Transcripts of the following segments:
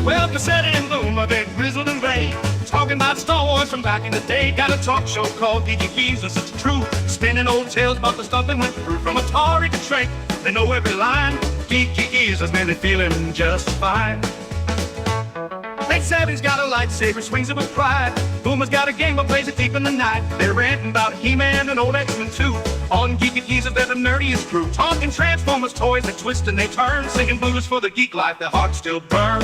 Well, Pacelli and Boomer, they're grizzled and gray, talking about Star Wars from back in the day. Got a talk show called Geeky Geezers, it's true, spinning old tales about the stuff that went through. From Atari to Trek, they know every line. Geeky Geezers, man, they're feeling just fine. Late Savvy's got a lightsaber, swings it with pride. Boomer's got a game but plays it deep in the night. They're ranting about He-Man and old X-Men too. On Geeky Geezers, they're the nerdiest crew, talking Transformers toys that twist and they turn, singing blues for the geek life, their hearts still burn.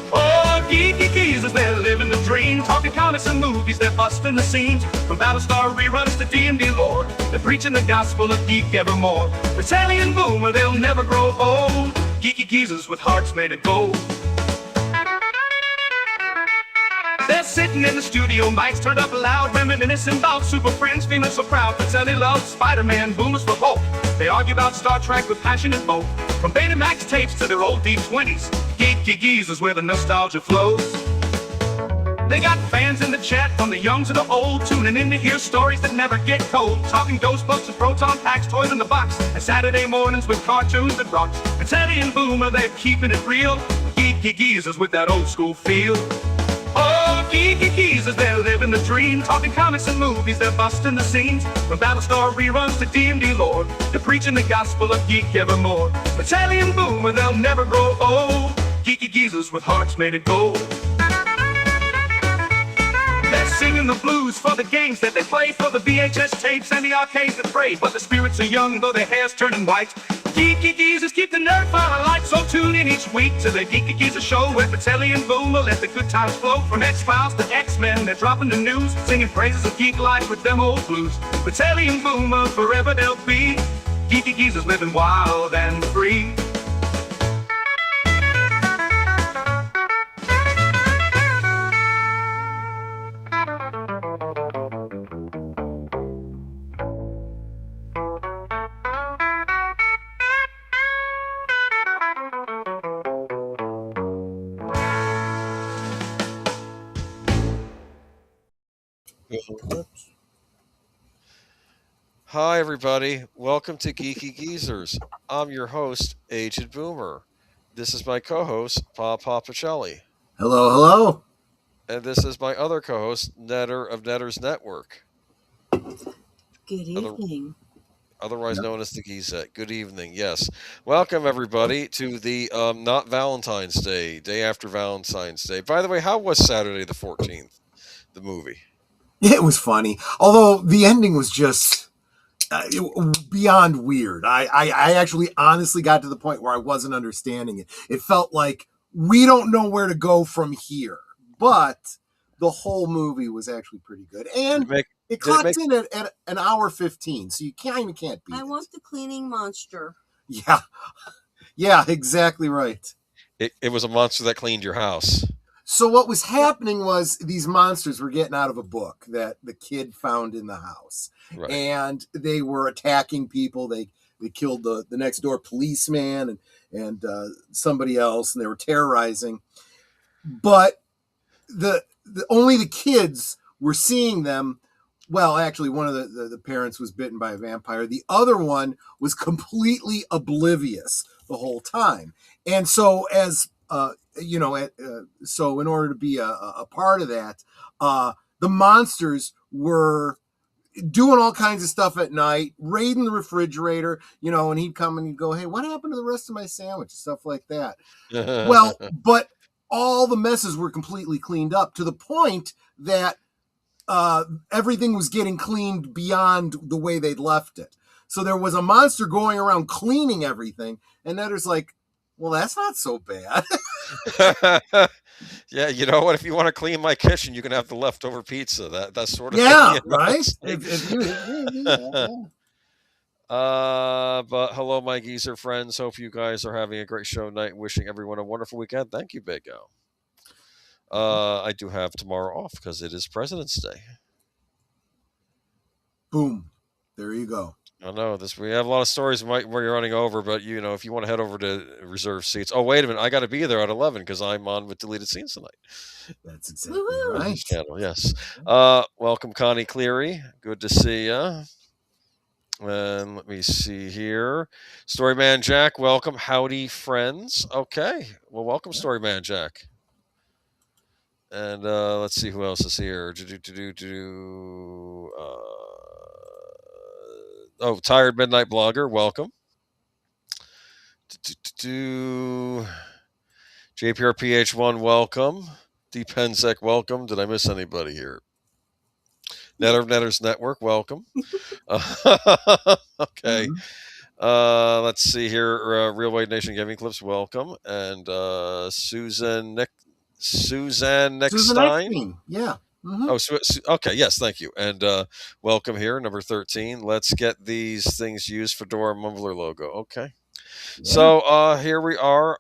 Oh, Geeky Geezers, they're living the dream, talking comics and movies, they're busting the scenes. From Battlestar reruns to D&D lore, they're preaching the gospel of geek evermore. Pacelli and Boomer, they'll never grow old. Geeky Geezers with hearts made of gold. They're sitting in the studio, mics turned up loud, reminiscing about Super Friends, feeling so proud. Pacelli loves Spider-Man, Boomer's for Hulk. They argue about Star Trek with passion and both. From Betamax tapes to their old deep 20s, Geeky Geezers where the nostalgia flows. They got fans in the chat, from the young to the old, tuning in to hear stories that never get told. Talking Ghostbusters, proton packs, toys in the box, and Saturday mornings with cartoons that rock. Pacelli and Boomer, they're keeping it real. Geeky Geezers with that old school feel. Oh, Geeky Geezers, they're living the dream, talking comics and movies, they're busting the scenes. From Battlestar reruns to D&D lore, they're preaching the gospel of geek evermore. Pacelli and Boomer, they'll never grow old. Geeky Geezers with hearts made of gold. They're singing the blues for the games that they play, for the VHS tapes and the arcades that pray. But the spirits are young, though their hair's turning white. Geeky Geezers keep the nerd fire alight, so tune in each week to the Geeky Geezers show, where Pacelli and Boomer let the good times flow. From X-Files to X-Men, they're dropping the news, singing praises of geek life with them old blues. Pacelli and Boomer, forever they'll be. Geeky Geezers living wild and free. Hi, everybody. Welcome to Geeky Geezers. I'm your host, Aged Boomer. This is my co-host, Pacelli. Hello, hello. And this is my other co-host, Netter of Netter's Network. Good evening. Otherwise known as the Geezette. Good evening, yes. Welcome, everybody, to the not Valentine's Day, day after Valentine's Day. By the way, how was Saturday the 14th, the movie? It was funny, although the ending was just beyond weird. I actually honestly got to the point where I wasn't understanding it. It felt like we don't know where to go from here, but the whole movie was actually pretty good. And it clocked in at an hour 15, so you can't beat it. I want the cleaning monster. Yeah, exactly right. It was a monster that cleaned your house. So what was happening was these monsters were getting out of a book that the kid found in the house. Right. And they were attacking people. They killed the next door policeman and somebody else, and they were terrorizing. But the only the kids were seeing them. Well, actually, one of the parents was bitten by a vampire. The other one was completely oblivious the whole time. And so so in order to be a part of that, the monsters were doing all kinds of stuff at night, raiding the refrigerator, and he'd come and he'd go, "Hey, what happened to the rest of my sandwich?" Stuff like that. Well, but all the messes were completely cleaned up to the point that everything was getting cleaned beyond the way they'd left it. So there was a monster going around cleaning everything, and Netter's like, well, that's not so bad. Yeah, you know what? If you want to clean my kitchen, you can have the leftover pizza. That sort of thing. Right? Yeah. But hello, my geezer friends. Hope you guys are having a great show night. Wishing everyone a wonderful weekend. Thank you, Big O. I do have tomorrow off because it is President's Day. Boom. There you go. I know this. We have a lot of stories where you're running over, but if you want to head over to reserve seats. Oh, wait a minute! I got to be there at 11 because I'm on with deleted scenes tonight. That's exactly right. Channel, yes. Welcome, Connie Cleary. Good to see you. And let me see here. Storyman Jack, welcome. Howdy, friends. Okay. Well, welcome, Storyman Jack. And let's see who else is here. Oh, Tired Midnight Blogger, welcome. JPRPH1, welcome. Dpensec, welcome. Did I miss anybody here? Netters Network, welcome. Okay. Let's see here. Real White Nation Gaming Clips, welcome. And Susan Eckstein. Yeah. Oh, okay. Yes, thank you. And welcome here, number 13. Let's get these things used. Fedora Mumbler logo. Okay. Yeah. So here we are.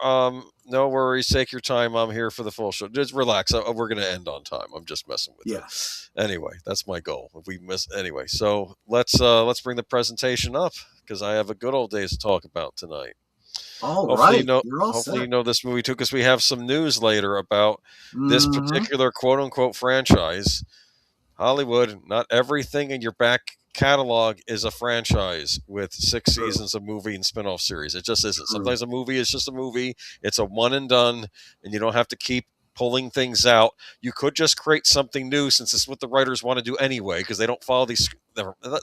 No worries. Take your time. I'm here for the full show. Just relax. We're going to end on time. I'm just messing with you. Anyway, that's my goal. If we miss anyway, so let's bring the presentation up because I have a good old days to talk about tonight. Hopefully you know this movie too, because we have some news later about this particular quote unquote franchise. Hollywood, not everything in your back catalog is a franchise with 6 seasons of movie and spin-off series. It just isn't. Sometimes a movie is just a movie. It's a one and done, and you don't have to keep pulling things out. You could just create something new, since it's what the writers want to do anyway, because they don't follow these.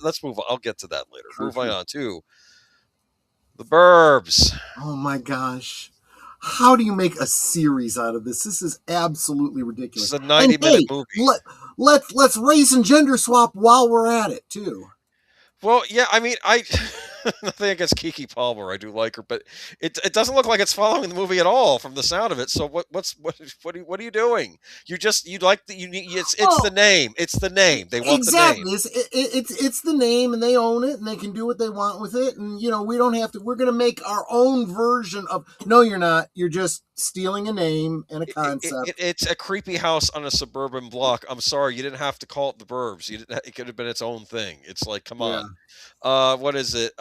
Let's move on. I'll get to that later. Moving on to The Burbs. Oh my gosh. How do you make a series out of this? This is absolutely ridiculous. It's a 90-minute movie. Let's race and gender swap while we're at it too. Well, yeah, I mean, nothing against Keke Palmer. I do like her, but it doesn't look like it's following the movie at all from the sound of it. So what are you doing? It's the name. It's the name. They want the name. It's the name, and they own it, and they can do what they want with it. And we don't have to. We're going to make our own version of. No, you're not. You're just stealing a name and a concept. It's a creepy house on a suburban block. I'm sorry, you didn't have to call it The Burbs. It could have been its own thing. It's like, come on. What is it?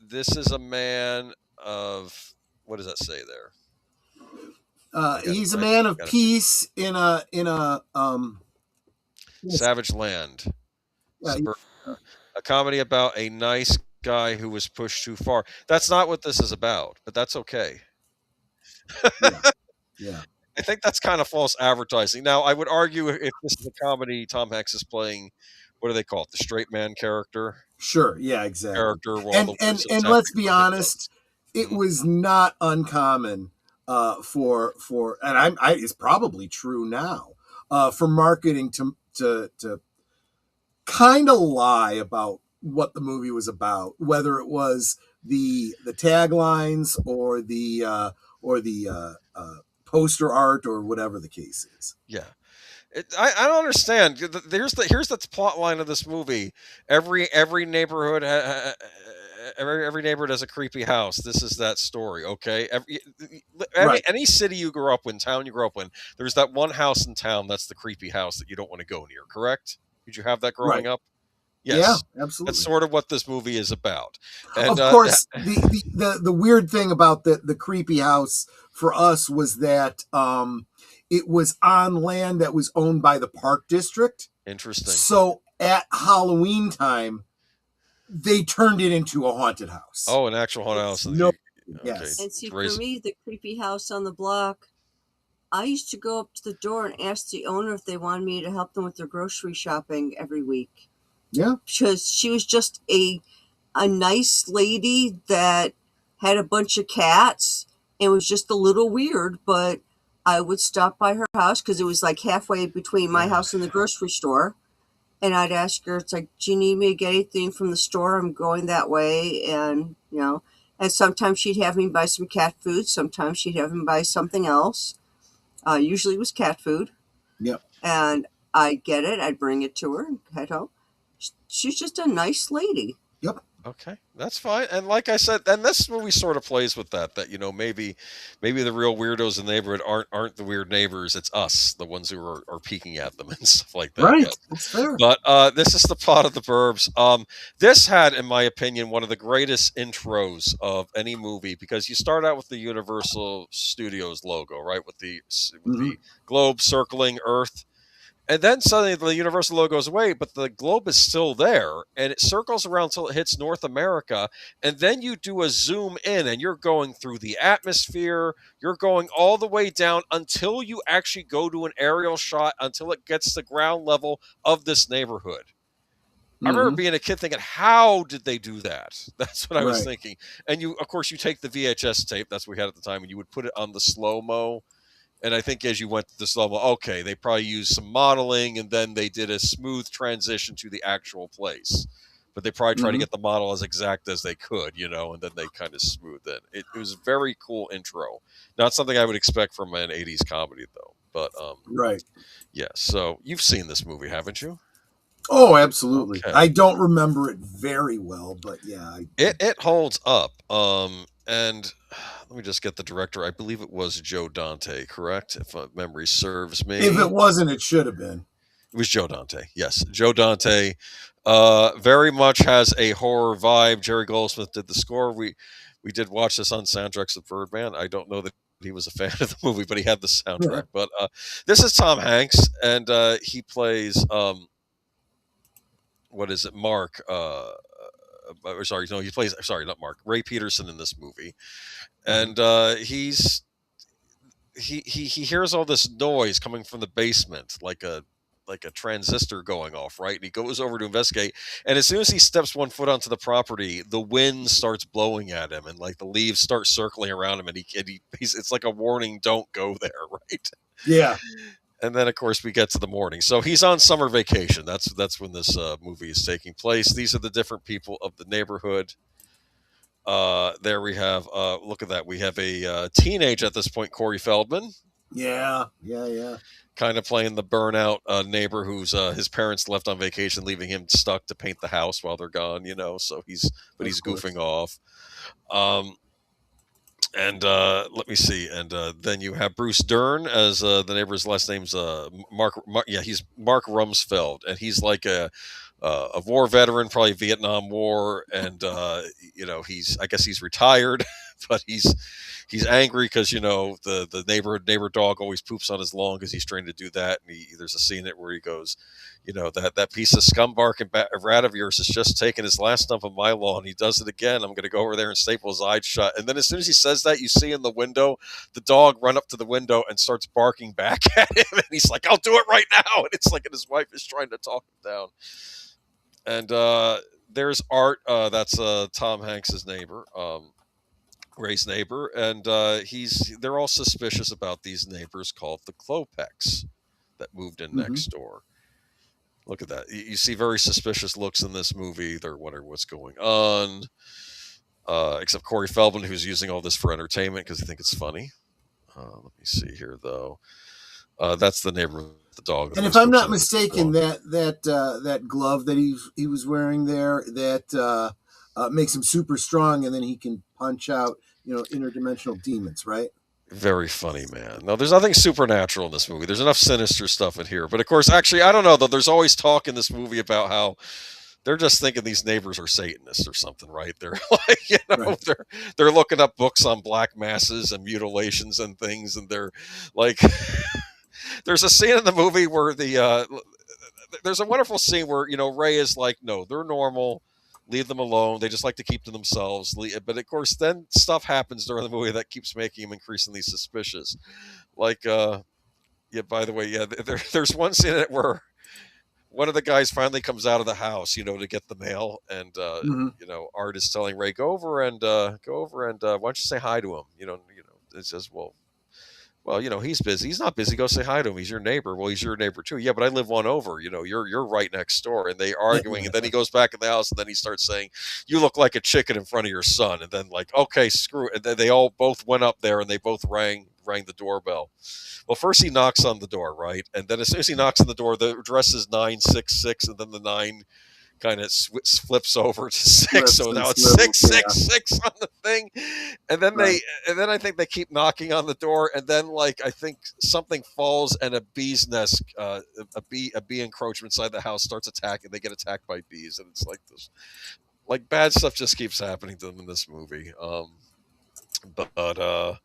This is a man of, what does that say there? He's a man of peace in a savage land. A comedy about a nice guy who was pushed too far. That's not what this is about, but that's okay. Yeah. I think that's kind of false advertising. Now, I would argue if this is a comedy, Tom Hanks is playing, what do they call it? The straight man character? Sure. Yeah, exactly. Character. And let's be honest, it was not uncommon for and it's probably true now for marketing to kind of lie about what the movie was about, whether it was the taglines or the poster art or whatever the case is. Yeah. I don't understand. Here's the plot line of this movie. Every neighborhood every neighborhood has a creepy house. This is that story, okay? Any city you grew up in, town you grew up in, there's that one house in town that's the creepy house that you don't want to go near, correct? Did you have that growing up? Yes. Yeah, absolutely. That's sort of what this movie is about. And, of course, the weird thing about the creepy house for us was that it was on land that was owned by the park district. Interesting. So at Halloween time, they turned it into a haunted house. Oh, an actual haunted house. Yes. And see, for me, the creepy house on the block, I used to go up to the door and ask the owner if they wanted me to help them with their grocery shopping every week. Yeah. Because she was just a nice lady that had a bunch of cats and was just a little weird, but I would stop by her house because it was like halfway between my house and the grocery store. And I'd ask her, it's like, do you need me to get anything from the store? I'm going that way. And, and sometimes she'd have me buy some cat food. Sometimes she'd have me buy something else. Usually it was cat food. Yep. And I'd get it. I'd bring it to her and head home. She's just a nice lady. Yep. Okay, that's fine. And like I said, and this movie sort of plays with that maybe the real weirdos in the neighborhood aren't the weird neighbors. It's us, the ones who are peeking at them and stuff like that. Right. That's fair. But this is the plot of The Burbs. This had, in my opinion, one of the greatest intros of any movie, because you start out with the Universal Studios logo, right, with the globe circling Earth. And then suddenly the Universal logo goes away, but the globe is still there, and it circles around until it hits North America. And then you do a zoom in, and you're going through the atmosphere. You're going all the way down until you actually go to an aerial shot until it gets to ground level of this neighborhood. I remember being a kid thinking, how did they do that? That's what I was thinking. And you, of course, you take the VHS tape, that's what we had at the time, and you would put it on the slow-mo. And I think as you went to this level, okay, they probably used some modeling, and then they did a smooth transition to the actual place. But they probably tried to get the model as exact as they could, you know, and then they kind of smoothed it. It was a very cool intro. Not something I would expect from an 80s comedy, though. But, yeah, so you've seen this movie, haven't you? Oh, absolutely. Okay. I don't remember it very well, but yeah. It holds up. And let me just get the director. I believe it was Joe Dante, correct? If memory serves me. If it wasn't, it should have been. It was Joe Dante. Yes, Joe Dante. Very much has a horror vibe. Jerry Goldsmith did the score. We did watch this on Soundtracks of Birdman. I don't know that he was a fan of the movie, but he had the soundtrack. But this is Tom Hanks, and he plays what is it, Mark? Sorry, no, he plays. Sorry, not Mark. Ray Peterson in this movie, and he hears all this noise coming from the basement, like a transistor going off, right? And he goes over to investigate, and as soon as he steps one foot onto the property, the wind starts blowing at him, and like the leaves start circling around him, and he's it's like a warning, don't go there, right? Yeah. And then, of course, we get to the morning. So he's on summer vacation. That's when this movie is taking place. These are the different people of the neighborhood. There we have, look at that. We have a teenage at this point, Corey Feldman. Yeah. Kind of playing the burnout neighbor who's his parents left on vacation, leaving him stuck to paint the house while they're gone, you know. So he's goofing off. And let me see. And then you have Bruce Dern as the neighbor's last name's Mark. Yeah, he's Mark Rumsfeld, and he's like a war veteran, probably Vietnam War, and you know, I guess he's retired, but he's angry because, you know, the neighbor dog always poops on his lawn because he's trying to do that. And there's a scene in it where he goes, you know, that piece of scumbark and rat of yours has just taken his last stump of my lawn. He does it again. I'm going to go over there and staple his eyes shut. And then as soon as he says that, you see in the window the dog run up to the window and starts barking back at him. And he's like, I'll do it right now. And it's like, and his wife is trying to talk him down. And there's Art. That's Tom Hanks's neighbor. Ray's neighbor, and they're all suspicious about these neighbors called the Klopeks that moved in next door. Look at that. You see very suspicious looks in this movie. They're wondering what's going on. Except Corey Feldman, who's using all this for entertainment because they think it's funny. Let me see here, though. That's the neighbor with the dog. And if I'm not mistaken, that glove that he was wearing there, that makes him super strong, and then he can punch out, you know, interdimensional demons, right? Very funny, man. No, there's nothing supernatural in this movie. There's enough sinister stuff in here. But of course, actually, I don't know, though. There's always talk in this movie about how they're just thinking these neighbors are Satanists or something, right? They're like, you know, right. they're looking up books on black masses and mutilations and things, and they're like, there's a scene in the movie where there's a wonderful scene where, you know, Ray is like, no, they're normal. Leave them alone. They just like to keep to themselves. But of course, then stuff happens during the movie that keeps making him increasingly suspicious. Like, yeah, by the way, yeah, there's one scene in it where one of the guys finally comes out of the house, you know, to get the mail. And, you know, Art is telling Ray, go over and why don't you say hi to him? You know, it says, well, you know, he's busy. He's not busy. Go say hi to him. He's your neighbor. Well, he's your neighbor too. Yeah, but I live one over. You know, you're right next door. And they arguing. And then he goes back in the house, and then he starts saying, "You look like a chicken in front of your son." And then like, okay, screw it. And then they all both went up there, and they both rang the doorbell. Well, first he knocks on the door, right? And then as soon as he knocks on the door, the address is 966, and then the 9 kind of flips over to 6, so now it's 666 on the thing, and then I think they keep knocking on the door, and then like I think something falls, and a bee's nest, a bee encroachment inside the house starts attacking. They get attacked by bees, and it's like this, like bad stuff just keeps happening to them in this movie. But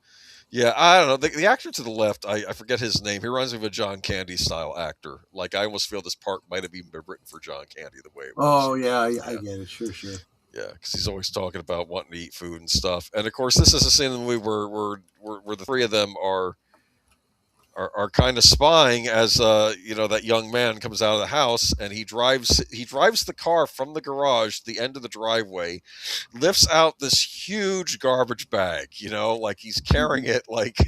Yeah, I don't know. The actor to the left, I forget his name. He reminds me of a John Candy style actor. Like I almost feel this part might have even been written for John Candy the way it was. Oh yeah, I Yeah, get it. Sure, sure. yeah, because he's always talking about wanting to eat food and stuff. And of course, this is a scene in the movie where the three of them are kind of spying as that young man comes out of the house and he drives the car from the garage to the end of the driveway, lifts out this huge garbage bag, like he's carrying it like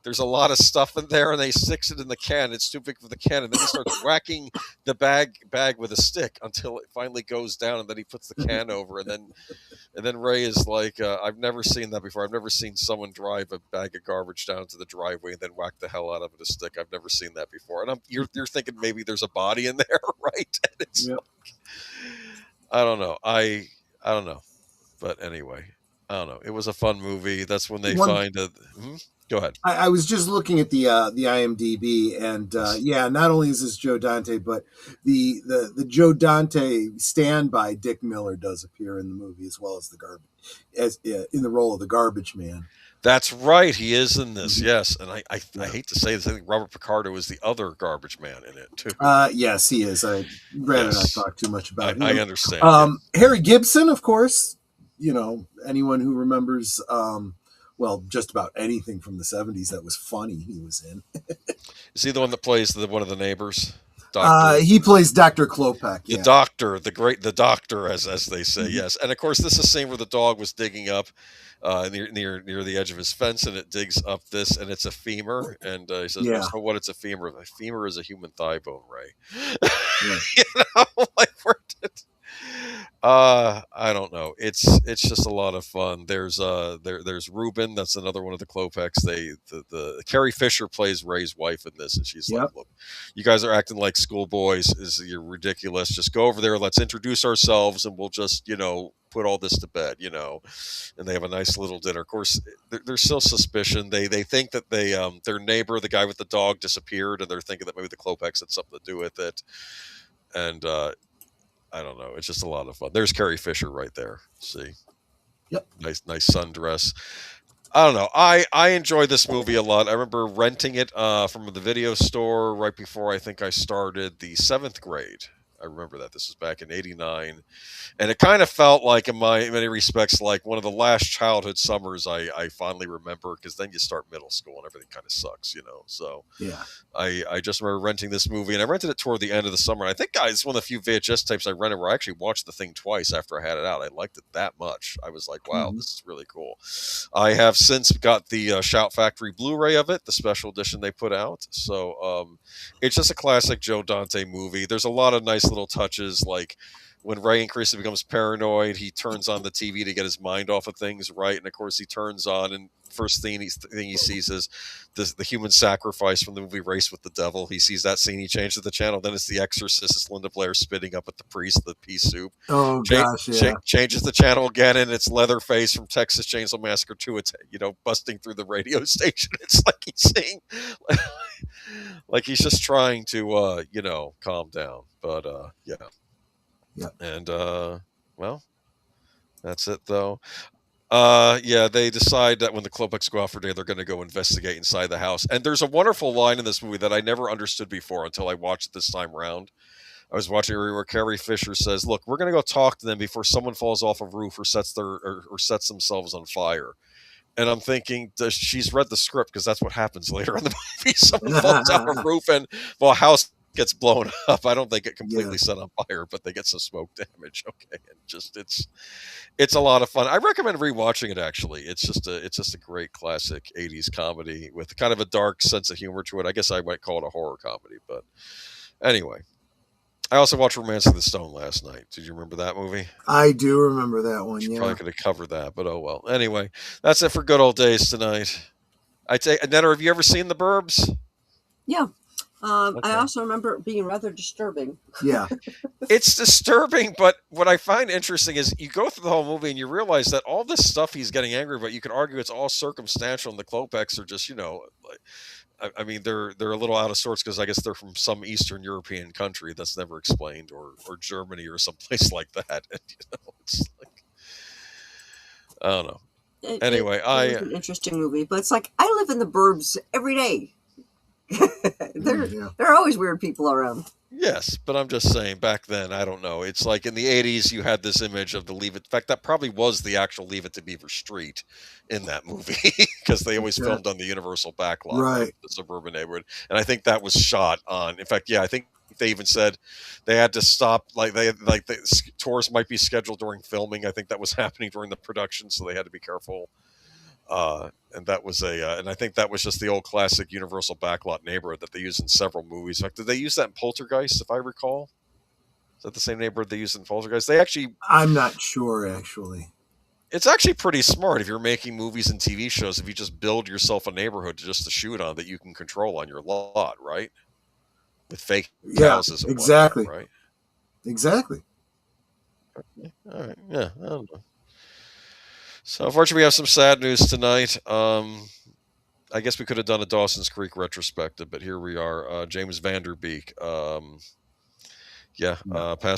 there's a lot of stuff in there, and they sticks it in the can. It's too big for the can, and then he starts whacking the bag with a stick until it finally goes down, and then he puts the can over, and then Ray is like, I've never seen that before. I've never seen someone drive a bag of garbage down to the driveway and then whack the hell out of it with a stick. I've never seen that before. And you're thinking maybe there's a body in there, right? And it's Yep. I don't know. I don't know. But anyway, I don't know. It was a fun movie. That's when they One find a. Go ahead. I was just looking at the IMDb, and yeah, not only is this Joe Dante, but the Joe Dante standby Dick Miller does appear in the movie as well as in the role of the garbage man. That's right. He is in this. Yes, and I hate to say this. I think Robert Picardo is the other garbage man in it too. Yes, he is. I'd rather not Yes. talk too much about him. I understand. Harry Gibson, of course. Anyone who remembers, well, just about anything from the 70s that was funny, he was in. Is he the one that plays one of the neighbors? Doctor? He plays Dr. Klopek. The Yeah. doctor, the doctor, as they say, yes. And of course, this is a scene where the dog was digging up near the edge of his fence, and it digs up this, and it's a femur. And he says, Yeah. "Well, so what? It's a femur. A femur is a human thigh bone, Ray." Yeah. Like where did? I don't know. It's just a lot of fun. There's Ruben. That's another one of the Klopeks. The Carrie Fisher plays Ray's wife in this, and she's Yep. like, "Look, you guys are acting like schoolboys. You're ridiculous. Just go over there. Let's introduce ourselves, and we'll just put all this to bed." And they have a nice little dinner. Of course, there's still suspicion. They think that their neighbor, the guy with the dog, disappeared, and they're thinking that maybe the Klopeks had something to do with it. And I don't know. It's just a lot of fun. There's Carrie Fisher right there. See? Yep. Nice sundress. I don't know. I enjoy this movie a lot. I remember renting it from the video store right before I think I started the 7th grade. I remember that. This was back in '89. And it kind of felt like, in many respects, like one of the last childhood summers I fondly remember, because then you start middle school and everything kind of sucks, So Yeah. I just remember renting this movie, and I rented it toward the end of the summer. And I think, guys, it's one of the few VHS tapes I rented where I actually watched the thing twice after I had it out. I liked it that much. I was like, wow, this is really cool. I have since got the Shout Factory Blu-ray of it, the special edition they put out. So it's just a classic Joe Dante movie. There's a lot of nice little touches, like when Ray increasingly becomes paranoid, he turns on the TV to get his mind off of things, right? And of course, he turns on, and first thing he sees is the human sacrifice from the movie Race with the Devil. He sees that scene, he changes the channel. Then it's The Exorcist. It's Linda Blair spitting up at the priest, the pea soup. Oh, gosh, yeah. Changes the channel again, and it's Leatherface from Texas Chainsaw Massacre 2. It's busting through the radio station. It's like he's saying, like he's just trying to calm down. But yeah. Yeah. And well, that's it though. Yeah, they decide that when the Klopeks go out for dinner, they're going to go investigate inside the house. And there's a wonderful line in this movie that I never understood before until I watched it this time around. I was watching where Carrie Fisher says, "Look, we're going to go talk to them before someone falls off a roof or sets themselves on fire." And I'm thinking, she's read the script, because that's what happens later in the movie. Someone falls off a roof and a house gets blown up. I don't think it completely set on fire, but they get some smoke damage. Okay, and just it's a lot of fun. I recommend rewatching it. Actually, it's just a great classic '80s comedy with kind of a dark sense of humor to it. I guess I might call it a horror comedy, but anyway. I also watched Romance of the Stone last night. Did you remember that movie? I do remember that one. You Yeah. probably could have covered that, but oh well. Anyway, that's it for good old days tonight. Netta, have you ever seen The Burbs? Yeah. Okay. I also remember it being rather disturbing. Yeah. It's disturbing, but what I find interesting is you go through the whole movie and you realize that all this stuff he's getting angry about, you could argue it's all circumstantial, and the Klopeks are just, I mean, they're a little out of sorts because I guess they're from some Eastern European country that's never explained, or Germany or someplace like that. And, it's like, I don't know. Anyway, It was an interesting movie, but it's like I live in the burbs every day. There are always weird people around. yes, but I'm just saying back then, I don't know. It's like in the 80s, you had this image of the Leave It. In fact, that probably was the actual Leave It to Beaver Street in that movie because they always filmed on the Universal backlot, Right. the suburban neighborhood. And I think that was shot on, in fact, yeah, I think they even said they had to stop, the tours might be scheduled during filming. I think that was happening during the production, so they had to be careful. And that was and I think that was just the old classic Universal backlot neighborhood that they used in several movies. In fact, did they use that in Poltergeist, if I recall? Is that the same neighborhood they used in Poltergeist? I'm not sure, actually. It's actually pretty smart if you're making movies and TV shows, if you just build yourself a neighborhood just to shoot on that you can control on your lot, right? With fake houses and exactly. whatnot, right? Exactly. All right. Yeah, I don't know. So unfortunately, we have some sad news tonight. I guess we could have done a Dawson's Creek retrospective, but here we are. James Van Der Beek, passed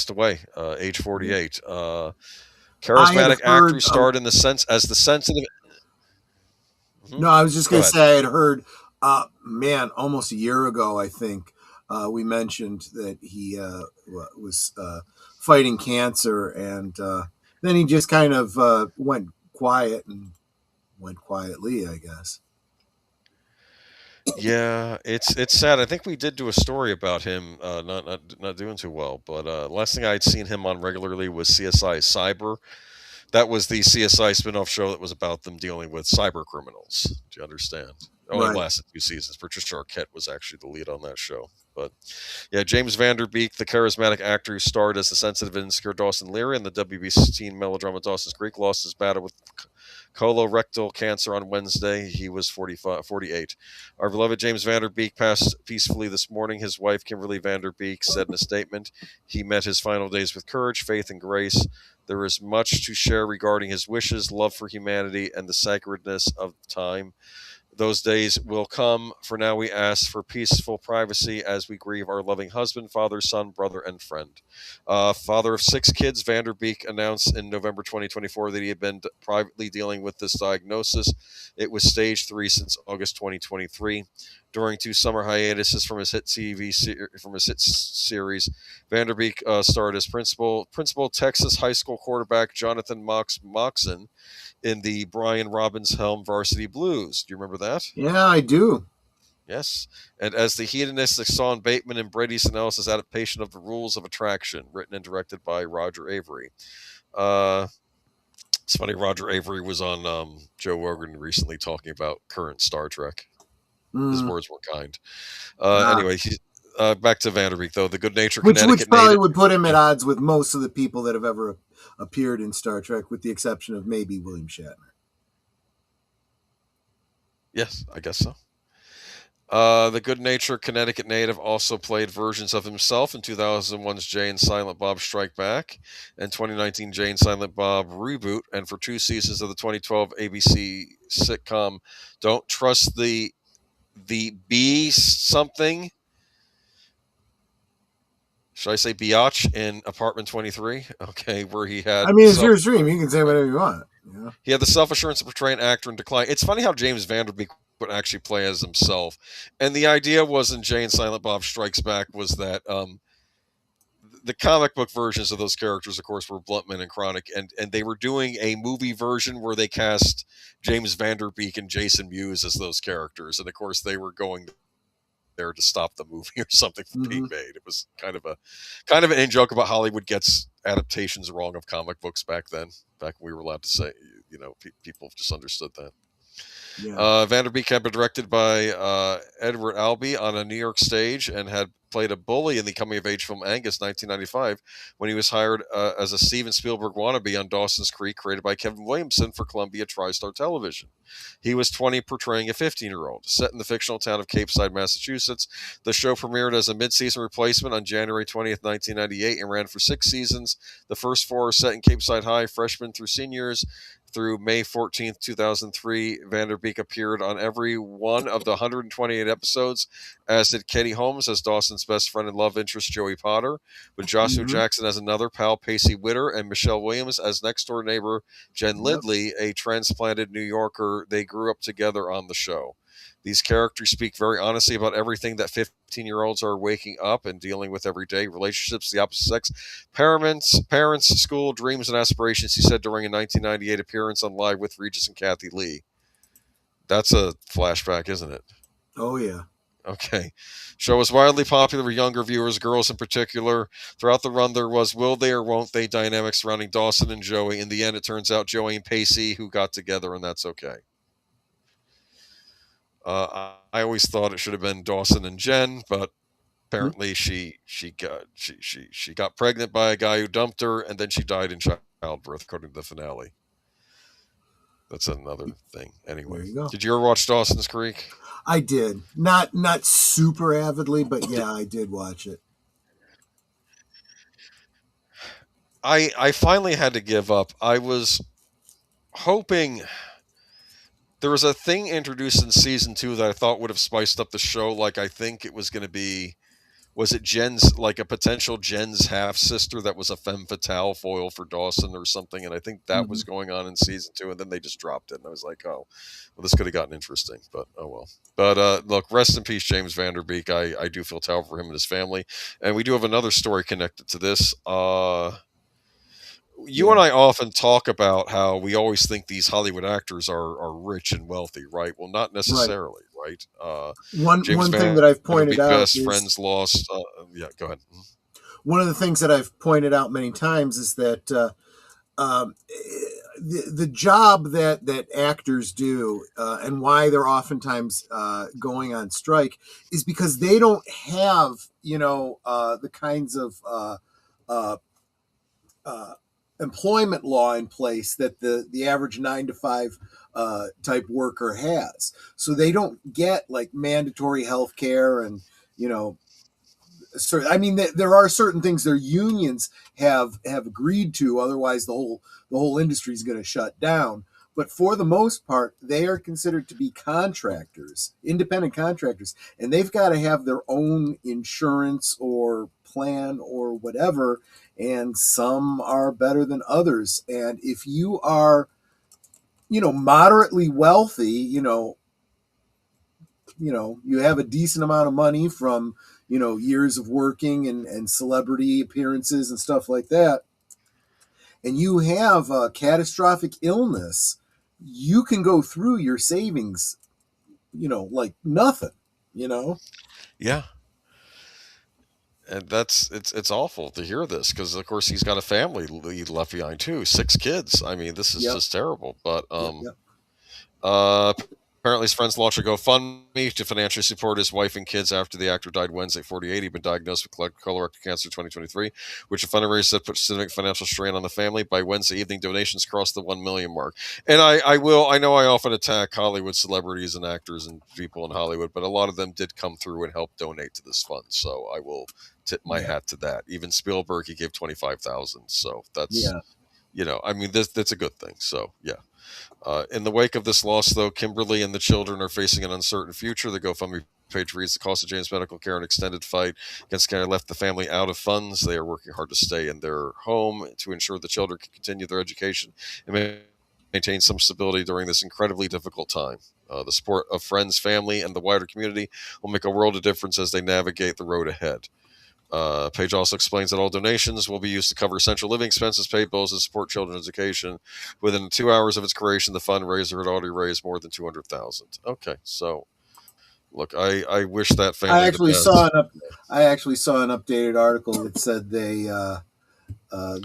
away, age 48. Charismatic actor who starred in as the sensitive. No, I was just going to say I had heard, almost a year ago, I think, we mentioned that he was fighting cancer, and then he just kind of went quiet and went quietly, I guess. Yeah, it's sad. I think we did do a story about him not doing too well, but last thing I'd seen him on regularly was CSI Cyber. That was the CSI spin-off show that was about them dealing with cyber criminals. Do you understand? It only lasted 2 seasons. Patricia Arquette was actually the lead on that show. But yeah, James Van Der Beek, the charismatic actor who starred as the sensitive and insecure Dawson Leary in the WB teen melodrama Dawson's Creek, lost his battle with colorectal cancer on Wednesday. He was 48. Our beloved James Van Der Beek passed peacefully this morning. His wife, Kimberly Van Der Beek, said in a statement, he met his final days with courage, faith, and grace. There is much to share regarding his wishes, love for humanity, and the sacredness of time. Those days will come. For now, we ask for peaceful privacy as we grieve our loving husband, father, son, brother, and friend. Father of 6 kids, Van Der Beek announced in November 2024 that he had been privately dealing with this diagnosis. It was stage 3 since August 2023. During 2 summer hiatuses from his hit series, Van Der Beek starred as principal Texas high school quarterback Jonathan Moxon in the Brian Robbins Helm Varsity Blues. Do you remember that? Yeah, I do. Yes. And as the hedonistic Sean Bateman in Brady Easton Ellis's adaptation of The Rules of Attraction, written and directed by Roger Avery. It's funny, Roger Avery was on Joe Rogan recently talking about current Star Trek. His words were kind. Anyway, back to Van Der Beek, though. The Good Nature Connecticut which probably would put him at odds with most of the people that have ever appeared in Star Trek, with the exception of maybe William Shatner. Yes, I guess so. The Good Nature Connecticut native also played versions of himself in 2001's Jay and Silent Bob Strike Back and 2019 Jay and Silent Bob Reboot, and for 2 seasons of the 2012 ABC sitcom Don't Trust the B something. Should I say biatch in Apartment 23? Okay, where he had... I mean, it's your dream. You can say whatever you want. You know? He had the self-assurance to portray an actor in decline. It's funny how James Van Der Beek would actually play as himself. And the idea was in Jay and Silent Bob Strikes Back was that the comic book versions of those characters, of course, were Bluntman and Chronic. And they were doing a movie version where they cast James Van Der Beek and Jason Mewes as those characters. And, of course, they were going there to stop the movie or something from being made. It was kind of an in-joke about Hollywood gets adaptations wrong of comic books back then. Back when we were allowed to say, people just understood that. Yeah. Van Der Beek had been directed by Edward Albee on a New York stage and had played a bully in the coming-of-age film Angus, 1995, when he was hired as a Steven Spielberg wannabe on Dawson's Creek, created by Kevin Williamson for Columbia TriStar Television. He was 20, portraying a 15-year-old. Set in the fictional town of Cape Side, Massachusetts, the show premiered as a mid-season replacement on January 20th, 1998, and ran for 6 seasons. The first 4 are set in Cape Side High, freshmen through seniors. through May 14th, 2003, Vanderbeek appeared on every one of the 128 episodes, as did Katie Holmes as Dawson's best friend and love interest Joey Potter, with Joshua Mhm. Jackson as another pal Pacey Witter, and Michelle Williams as next-door neighbor Jen Yep. Lidley, a transplanted New Yorker. They grew up together on the show. These characters speak very honestly about everything that 15-year-olds are waking up and dealing with every day: relationships, the opposite sex, parents, school, dreams, and aspirations, he said during a 1998 appearance on Live with Regis and Kathy Lee. That's a flashback, isn't it? Oh yeah. Okay. Show was widely popular with younger viewers, girls in particular. Throughout the run, there was will they or won't they dynamics surrounding Dawson and Joey. In the end, it turns out Joey and Pacey who got together, and that's okay. I always thought it should have been Dawson and Jen, but apparently she got pregnant by a guy who dumped her, and then she died in childbirth, according to the finale. That's another thing. Anyway, There you go. did you ever watch Dawson's Creek? I did. Not super avidly, but yeah, I did watch it. I finally had to give up. I was hoping there was a thing introduced in season 2 that I thought would have spiced up the show. Like, I think it was going to be, was it Jen's, like a potential Jen's half sister that was a femme fatale foil for Dawson or something, and I think that was going on in season 2, and then they just dropped it, and I was like, oh, well, this could have gotten interesting, but oh well. But look, rest in peace, James Vanderbeek. I do feel terrible for him and his family, and we do have another story connected to this. You and I often talk about how we always think these Hollywood actors are rich and wealthy, right? Well, not necessarily, right? One James thing that I've Vanderbeek, pointed out best is friends lost. Yeah, go ahead. one of the things that I've pointed out many times is that the job that actors do and why they're oftentimes going on strike is because they don't have the kinds of employment law in place that the average 9 to 5 type worker has. So they don't get like mandatory health care and I mean, there are certain things their unions have agreed to. Otherwise, the whole industry is going to shut down. But for the most part, they are considered to be contractors, independent contractors, and they've got to have their own insurance or plan or whatever. And some are better than others. And if you are, moderately wealthy, you have a decent amount of money from years of working and celebrity appearances and stuff like that, and you have a catastrophic illness, you can go through your savings, like nothing, Yeah. And it's awful to hear this, because of course he's got a family he left behind too, 6 kids. I mean, this is just terrible. But apparently his friends launched a GoFundMe to financially support his wife and kids after the actor died Wednesday, 48. He'd been diagnosed with colorectal cancer in 2023, which a fundraiser said put significant financial strain on the family. By Wednesday evening, donations crossed the 1 million mark. And I know I often attack Hollywood celebrities and actors and people in Hollywood, but a lot of them did come through and help donate to this fund. So I will tip my hat to that. Even Spielberg, he gave 25,000. So that's, I mean, that's a good thing. So yeah. In the wake of this loss, though, Kimberly and the children are facing an uncertain future. The GoFundMe page reads: the cost of James' medical care and extended fight against cancer left the family out of funds. They are working hard to stay in their home to ensure the children can continue their education and maintain some stability during this incredibly difficult time. The support of friends, family, and the wider community will make a world of difference as they navigate the road ahead. Page also explains that all donations will be used to cover essential living expenses, pay bills, and support children's education. Within 2 hours of its creation, the fundraiser had already raised more than $200,000. Okay, so look, I wish that family. I actually saw an updated article that said they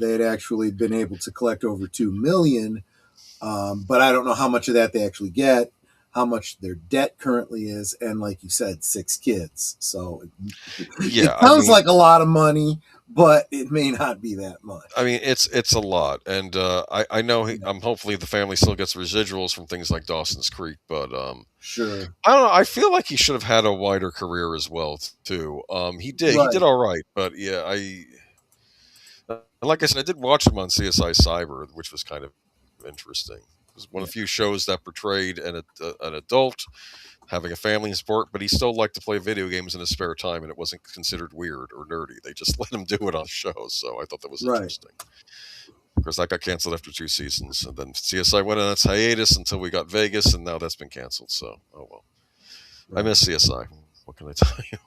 had actually been able to collect over 2 million, but I don't know how much of that they actually get, how much their debt currently is, and like you said, 6 kids. So it sounds like a lot of money, but it may not be that much. I mean, it's a lot, and I know hopefully the family still gets residuals from things like Dawson's Creek, but sure, I don't know. I feel like he should have had a wider career as well too. He did all right, but yeah, like I said, I did watch him on CSI Cyber, which was kind of interesting. It was one of the few shows that portrayed an adult having a family in sport, but he still liked to play video games in his spare time, and it wasn't considered weird or nerdy. They just let him do it on shows, so I thought that was Right. interesting. Of course, that got canceled after 2 seasons, and then CSI went on its hiatus until we got Vegas, and now that's been canceled. So, oh well. I miss CSI. What can I tell you?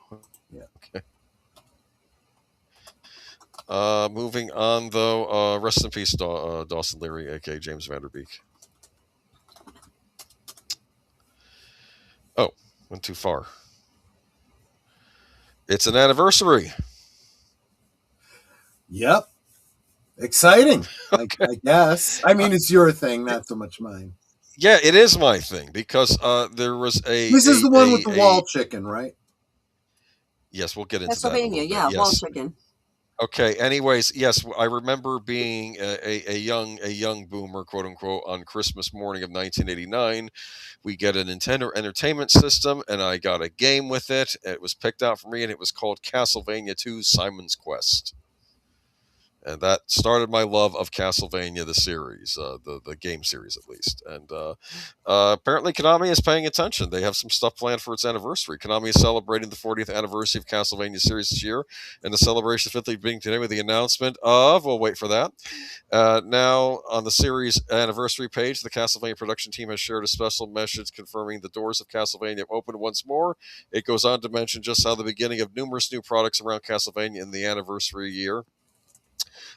Yeah. Okay. Moving on, though. Rest in peace, Dawson Leary, aka James Vanderbeek. Oh, went too far. It's an anniversary. Yep. Exciting. I guess. I mean, it's your thing, not so much mine. Yeah, it is my thing because there was This is the one with the wall chicken, right? Yes, we'll get into Pennsylvania, that. yeah, Yes. wall chicken. Okay. Anyways, yes, I remember being a young boomer, quote unquote, on Christmas morning of 1989. We get a Nintendo Entertainment System, and I got a game with it. It was picked out for me, and it was called Castlevania 2: Simon's Quest. And that started my love of Castlevania, the series, the game series at least. And apparently Konami is paying attention. They have some stuff planned for its anniversary. Konami is celebrating the 40th anniversary of Castlevania series this year, and the celebration officially beginning today with the announcement of, we'll wait for that. Now, on the series anniversary page, the Castlevania production team has shared a special message confirming the doors of Castlevania have opened once more. It goes on to mention just how the beginning of numerous new products around Castlevania in the anniversary year.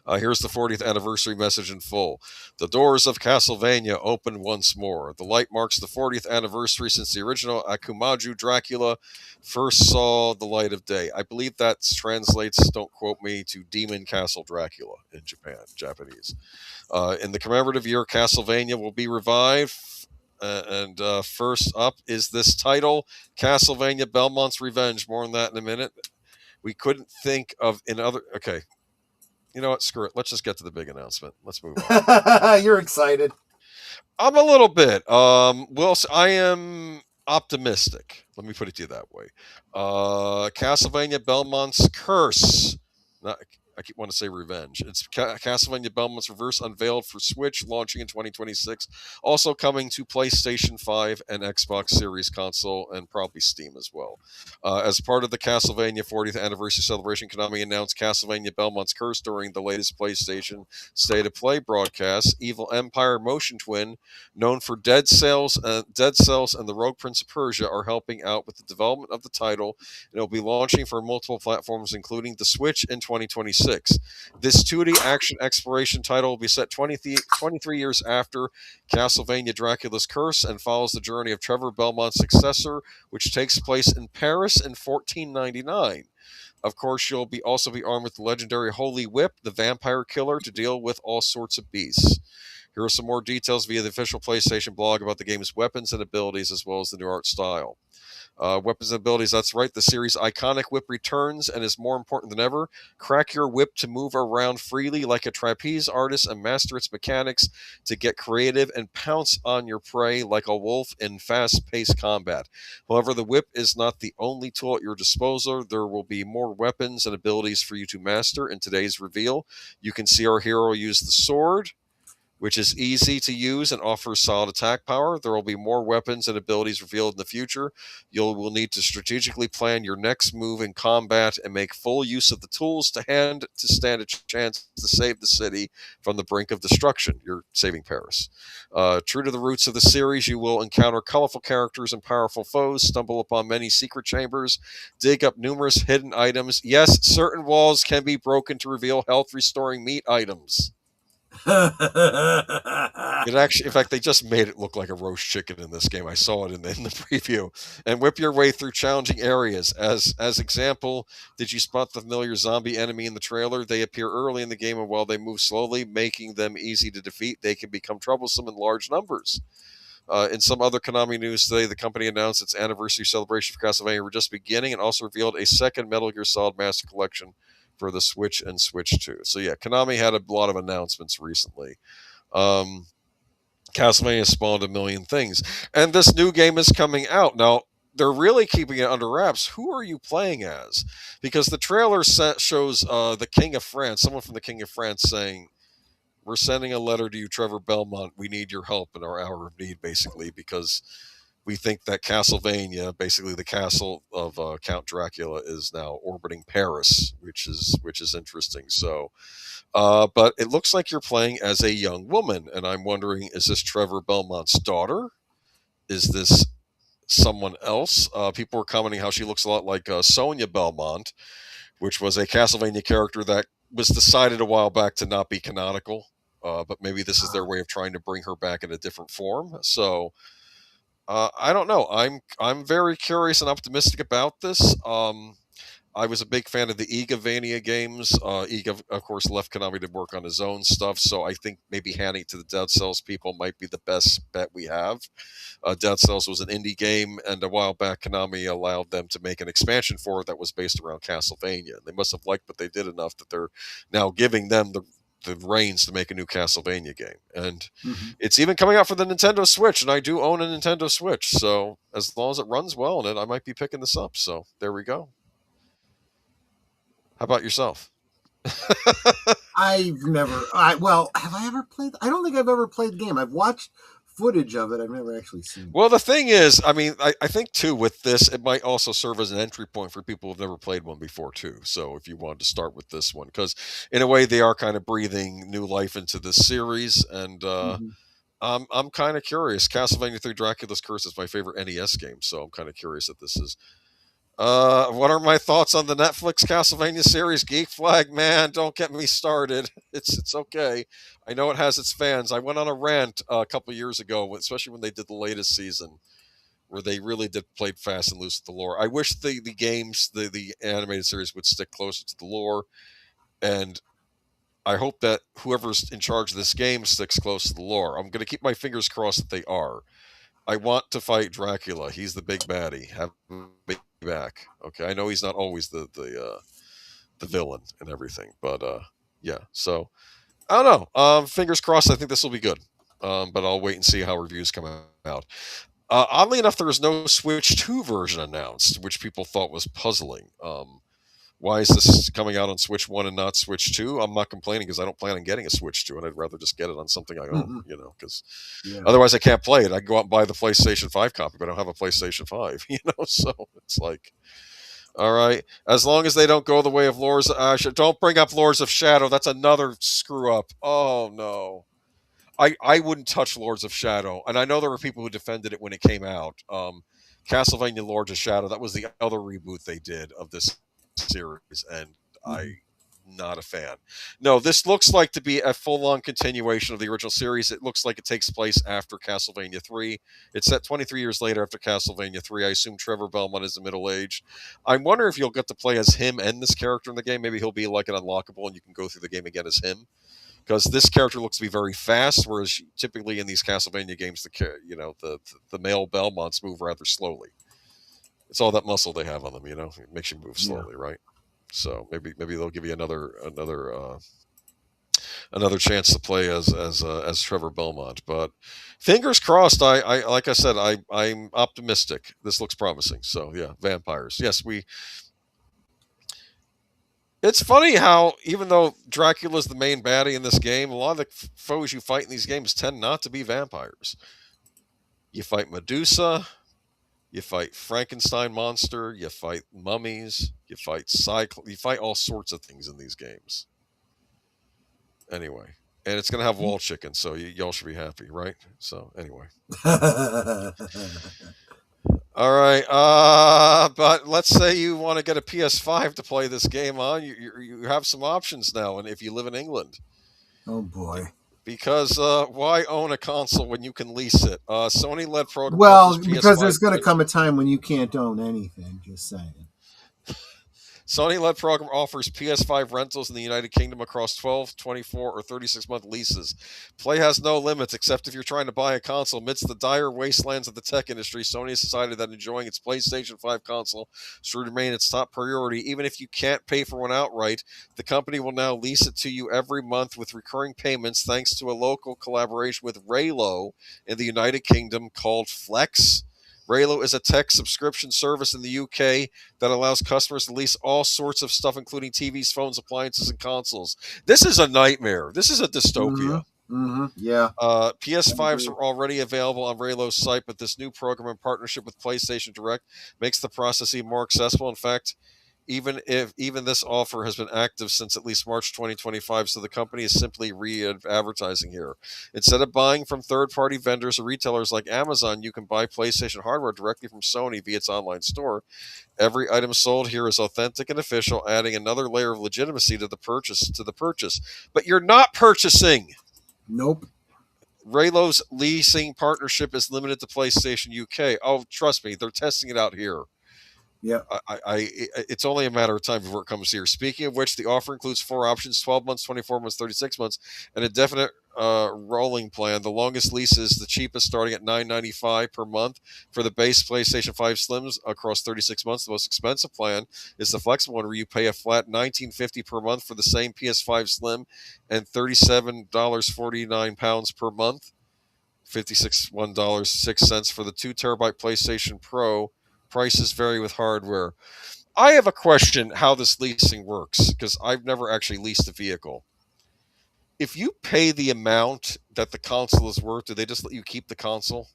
Here's the 40th anniversary message in full. The doors of Castlevania open once more. The light marks the 40th anniversary since the original Akumaju Dracula first saw the light of day. I believe that translates, don't quote me, to Demon Castle Dracula in Japanese. In the commemorative year, Castlevania will be revived. And first up is this title, Castlevania Belmont's Revenge. More on that in a minute. We couldn't think of okay. You know what? Screw it. Let's just get to the big announcement. Let's move on. You're excited. I'm a little bit. I am optimistic. Let me put it to you that way. Castlevania Belmont's Curse. I keep wanting to say Revenge. It's Castlevania Belmont's Reverse unveiled for Switch, launching in 2026. Also coming to PlayStation 5 and Xbox Series console, and probably Steam as well. As part of the Castlevania 40th anniversary celebration, Konami announced Castlevania Belmont's Curse during the latest PlayStation State of Play broadcast. Evil Empire Motion Twin, known for Dead Cells and the Rogue Prince of Persia, are helping out with the development of the title, and it will be launching for multiple platforms, including the Switch in 2026. This 2D action exploration title will be set 23 years after Castlevania Dracula's Curse and follows the journey of Trevor Belmont's successor, which takes place in Paris in 1499. Of course, you'll also be armed with the legendary Holy Whip, the vampire killer, to deal with all sorts of beasts. Here are some more details via the official PlayStation blog about the game's weapons and abilities, as well as the new art style. Weapons and abilities, that's right. The series' iconic whip returns and is more important than ever. Crack your whip to move around freely like a trapeze artist and master its mechanics to get creative and pounce on your prey like a wolf in fast-paced combat. However, the whip is not the only tool at your disposal. There will be more weapons and abilities for you to master in today's reveal. You can see our hero use the sword, which is easy to use and offers solid attack power. There will be more weapons and abilities revealed in the future. You will need to strategically plan your next move in combat and make full use of the tools to stand a chance to save the city from the brink of destruction. You're saving Paris. True to the roots of the series, you will encounter colorful characters and powerful foes, stumble upon many secret chambers, dig up numerous hidden items. Yes, certain walls can be broken to reveal health-restoring meat items. It actually, in fact, they just made it look like a roast chicken in this game. I saw it in the preview. And whip your way through challenging areas. As example, did you spot the familiar zombie enemy in the trailer? They appear early in the game, and while they move slowly, making them easy to defeat, they can become troublesome in large numbers. In some other Konami news today, the company announced its anniversary celebration for Castlevania were just beginning, and also revealed a second Metal Gear Solid Master Collection for the Switch and Switch 2. So yeah, Konami had a lot of announcements recently. Castlevania spawned a million things. And this new game is coming out. Now, they're really keeping it under wraps. Who are you playing as? Because the trailer shows the King of France, someone from the King of France saying, we're sending a letter to you, Trevor Belmont. We need your help in our hour of need, basically, because we think that Castlevania, basically the castle of Count Dracula, is now orbiting Paris, which is interesting. So, but it looks like you're playing as a young woman, and I'm wondering, is this Trevor Belmont's daughter? Is this someone else? People were commenting how she looks a lot like Sonia Belmont, which was a Castlevania character that was decided a while back to not be canonical. But maybe this is their way of trying to bring her back in a different form. So I don't know. I'm very curious and optimistic about this. I was a big fan of the Igavania games. Iga, of course, left Konami to work on his own stuff, so I think maybe handing it to the Dead Cells people might be the best bet we have. Dead Cells was an indie game, and a while back, Konami allowed them to make an expansion for it that was based around Castlevania. They must have liked what they did enough that they're now giving them the reins to make a new Castlevania game. And it's even coming out for the Nintendo Switch, and I do own a Nintendo Switch, so as long as it runs well in it, I might be picking this up. So there we go. How about yourself? Well, have I ever played? I don't think I've ever played the game. I've watched footage of it. I've never actually seen it. Well, the thing is, I mean, I think too with this, it might also serve as an entry point for people who've never played one before too. So if you wanted to start with this one, because in a way they are kind of breathing new life into this series, and I'm kind of curious. Castlevania 3: Dracula's Curse is my favorite NES game, so I'm kind of curious that this is. What are my thoughts on the Netflix Castlevania series? Geek Flag, man, don't get me started. It's okay. I know it has its fans. I went on a rant a couple years ago, especially when they did the latest season, where they really did play fast and loose with the lore. I wish the games, the animated series, would stick closer to the lore, and I hope that whoever's in charge of this game sticks close to the lore. I'm going to keep my fingers crossed that they are. I want to fight Dracula. He's the big baddie. Have him back. Okay, I know he's not always the villain and everything, but yeah. So I don't know. Fingers crossed. I think this will be good. But I'll wait and see how reviews come out. Oddly enough, there was no Switch 2 version announced, which people thought was puzzling. Why is this coming out on Switch 1 and not Switch 2? I'm not complaining because I don't plan on getting a Switch 2, and I'd rather just get it on something I own, because otherwise I can't play it. I can go out and buy the PlayStation 5 copy, but I don't have a PlayStation 5, so it's like, all right, as long as they don't go the way of Lords of Ash. Don't bring up Lords of Shadow. That's another screw up. Oh, no. I wouldn't touch Lords of Shadow, and I know there were people who defended it when it came out. Castlevania Lords of Shadow, that was the other reboot they did of this series, and I'm not a fan. No, this looks like to be a full-on continuation of the original series. It looks like it takes place after Castlevania 3. It's set 23 years later after Castlevania 3. I assume Trevor Belmont is the middle age. I wonder if you'll get to play as him and this character in the game. Maybe he'll be like an unlockable and you can go through the game again as him, because this character looks to be very fast, whereas typically in these Castlevania games, the male Belmonts move rather slowly. It's all that muscle they have on them, It makes you move slowly, right? So maybe they'll give you another chance to play as Trevor Belmont. But fingers crossed. I like I said, I'm optimistic. This looks promising. So yeah, vampires. Yes, It's funny how even though Dracula's the main baddie in this game, a lot of the foes you fight in these games tend not to be vampires. You fight Medusa. You fight Frankenstein monster, you fight mummies, you fight you fight all sorts of things in these games. Anyway, and it's going to have wall chicken, so y'all should be happy, right? So anyway. All right, but let's say you want to get a PS5 to play this game on. You have some options now, and if you live in England. Oh boy. Because why own a console when you can lease it? Sony-led program. Well, because there's going to come a time when you can't own anything. Just saying. Sony-led program offers PS5 rentals in the United Kingdom across 12, 24, or 36-month leases. Play has no limits, except if you're trying to buy a console. Amidst the dire wastelands of the tech industry, Sony has decided that enjoying its PlayStation 5 console should remain its top priority. Even if you can't pay for one outright, the company will now lease it to you every month with recurring payments, thanks to a local collaboration with Raylo in the United Kingdom called Flex. Raylo is a tech subscription service in the UK that allows customers to lease all sorts of stuff, including TVs, phones, appliances, and consoles. This is a nightmare. This is a dystopia. Yeah. PS5s are already available on Raylo's site, but this new program in partnership with PlayStation Direct makes the process even more accessible. In fact, even this offer has been active since at least March 2025, so the company is simply re-advertising here. Instead of buying from third-party vendors or retailers like Amazon, you can buy PlayStation hardware directly from Sony via its online store. Every item sold here is authentic and official, adding another layer of legitimacy to the purchase. But you're not purchasing. Nope. Raylo's leasing partnership is limited to PlayStation UK. Oh, trust me, they're testing it out here. Yeah. It's only a matter of time before it comes here. Speaking of which, the offer includes 4 options: 12 months, 24 months, 36 months, and a definite rolling plan. The longest lease is the cheapest, starting at $9.95 per month for the base PlayStation 5 Slims across 36 months. The most expensive plan is the flexible one, where you pay a flat $19.50 per month for the same PS5 Slim and £37.49 per month, $56.06 for the 2 terabyte PlayStation Pro. Prices vary with hardware. I have a question how this leasing works, because I've never actually leased a vehicle. If you pay the amount that the console is worth, do they just let you keep the console?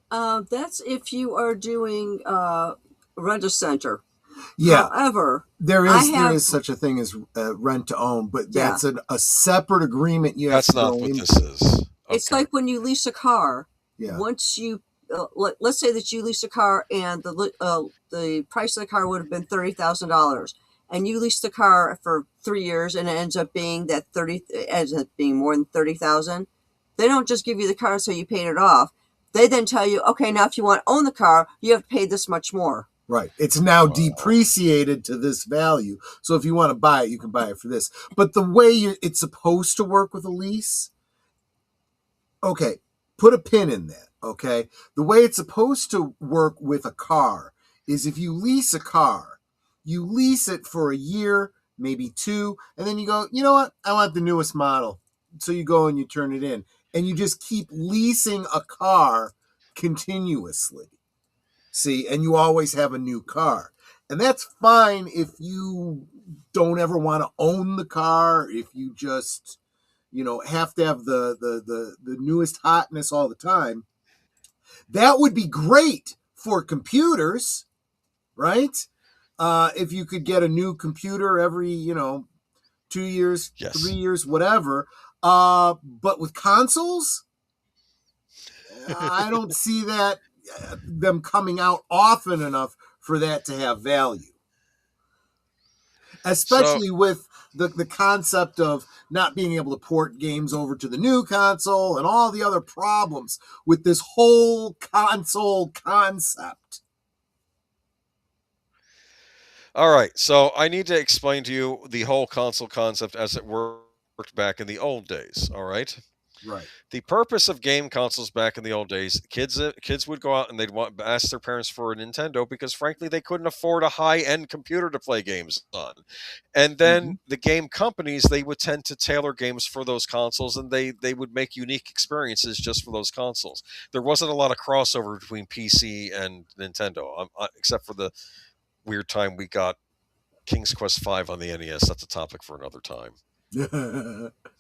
That's if you are doing Rent-A-Center. Yeah. However, there is such a thing as rent to own, but that's a separate agreement. That's not what this is. It's like when you lease a car. Yeah. Once you let's say that you lease a car and the price of the car would have been $30,000, and you lease the car for 3 years and it ends up being more than $30,000. They don't just give you the car so you paid it off. They then tell you, okay, now if you want to own the car, you have to pay this much more. Right. It's now depreciated to this value. So if you want to buy it, you can buy it for this. But the way it's supposed to work with a lease, okay, put a pin in that, okay? The way it's supposed to work with a car is if you lease a car, you lease it for a year, maybe 2, and then you go, you know what? I want the newest model. So you go and you turn it in. And you just keep leasing a car continuously. See, and you always have a new car. And that's fine if you don't ever want to own the car, if you just, have to have the newest hotness all the time. That would be great for computers, right? If you could get a new computer every, 2 years, 3 years, whatever. But with consoles, I don't see them coming out often enough for that to have value. Especially with the concept of not being able to port games over to the new console and all the other problems with this whole console concept. All right, so I need to explain to you the whole console concept as it worked back in the old days, all right? Right. The purpose of game consoles back in the old days, kids would go out and they'd ask their parents for a Nintendo because, frankly, they couldn't afford a high-end computer to play games on. And then the game companies, they would tend to tailor games for those consoles, and they would make unique experiences just for those consoles. There wasn't a lot of crossover between PC and Nintendo, except for the weird time we got King's Quest V on the NES. That's a topic for another time.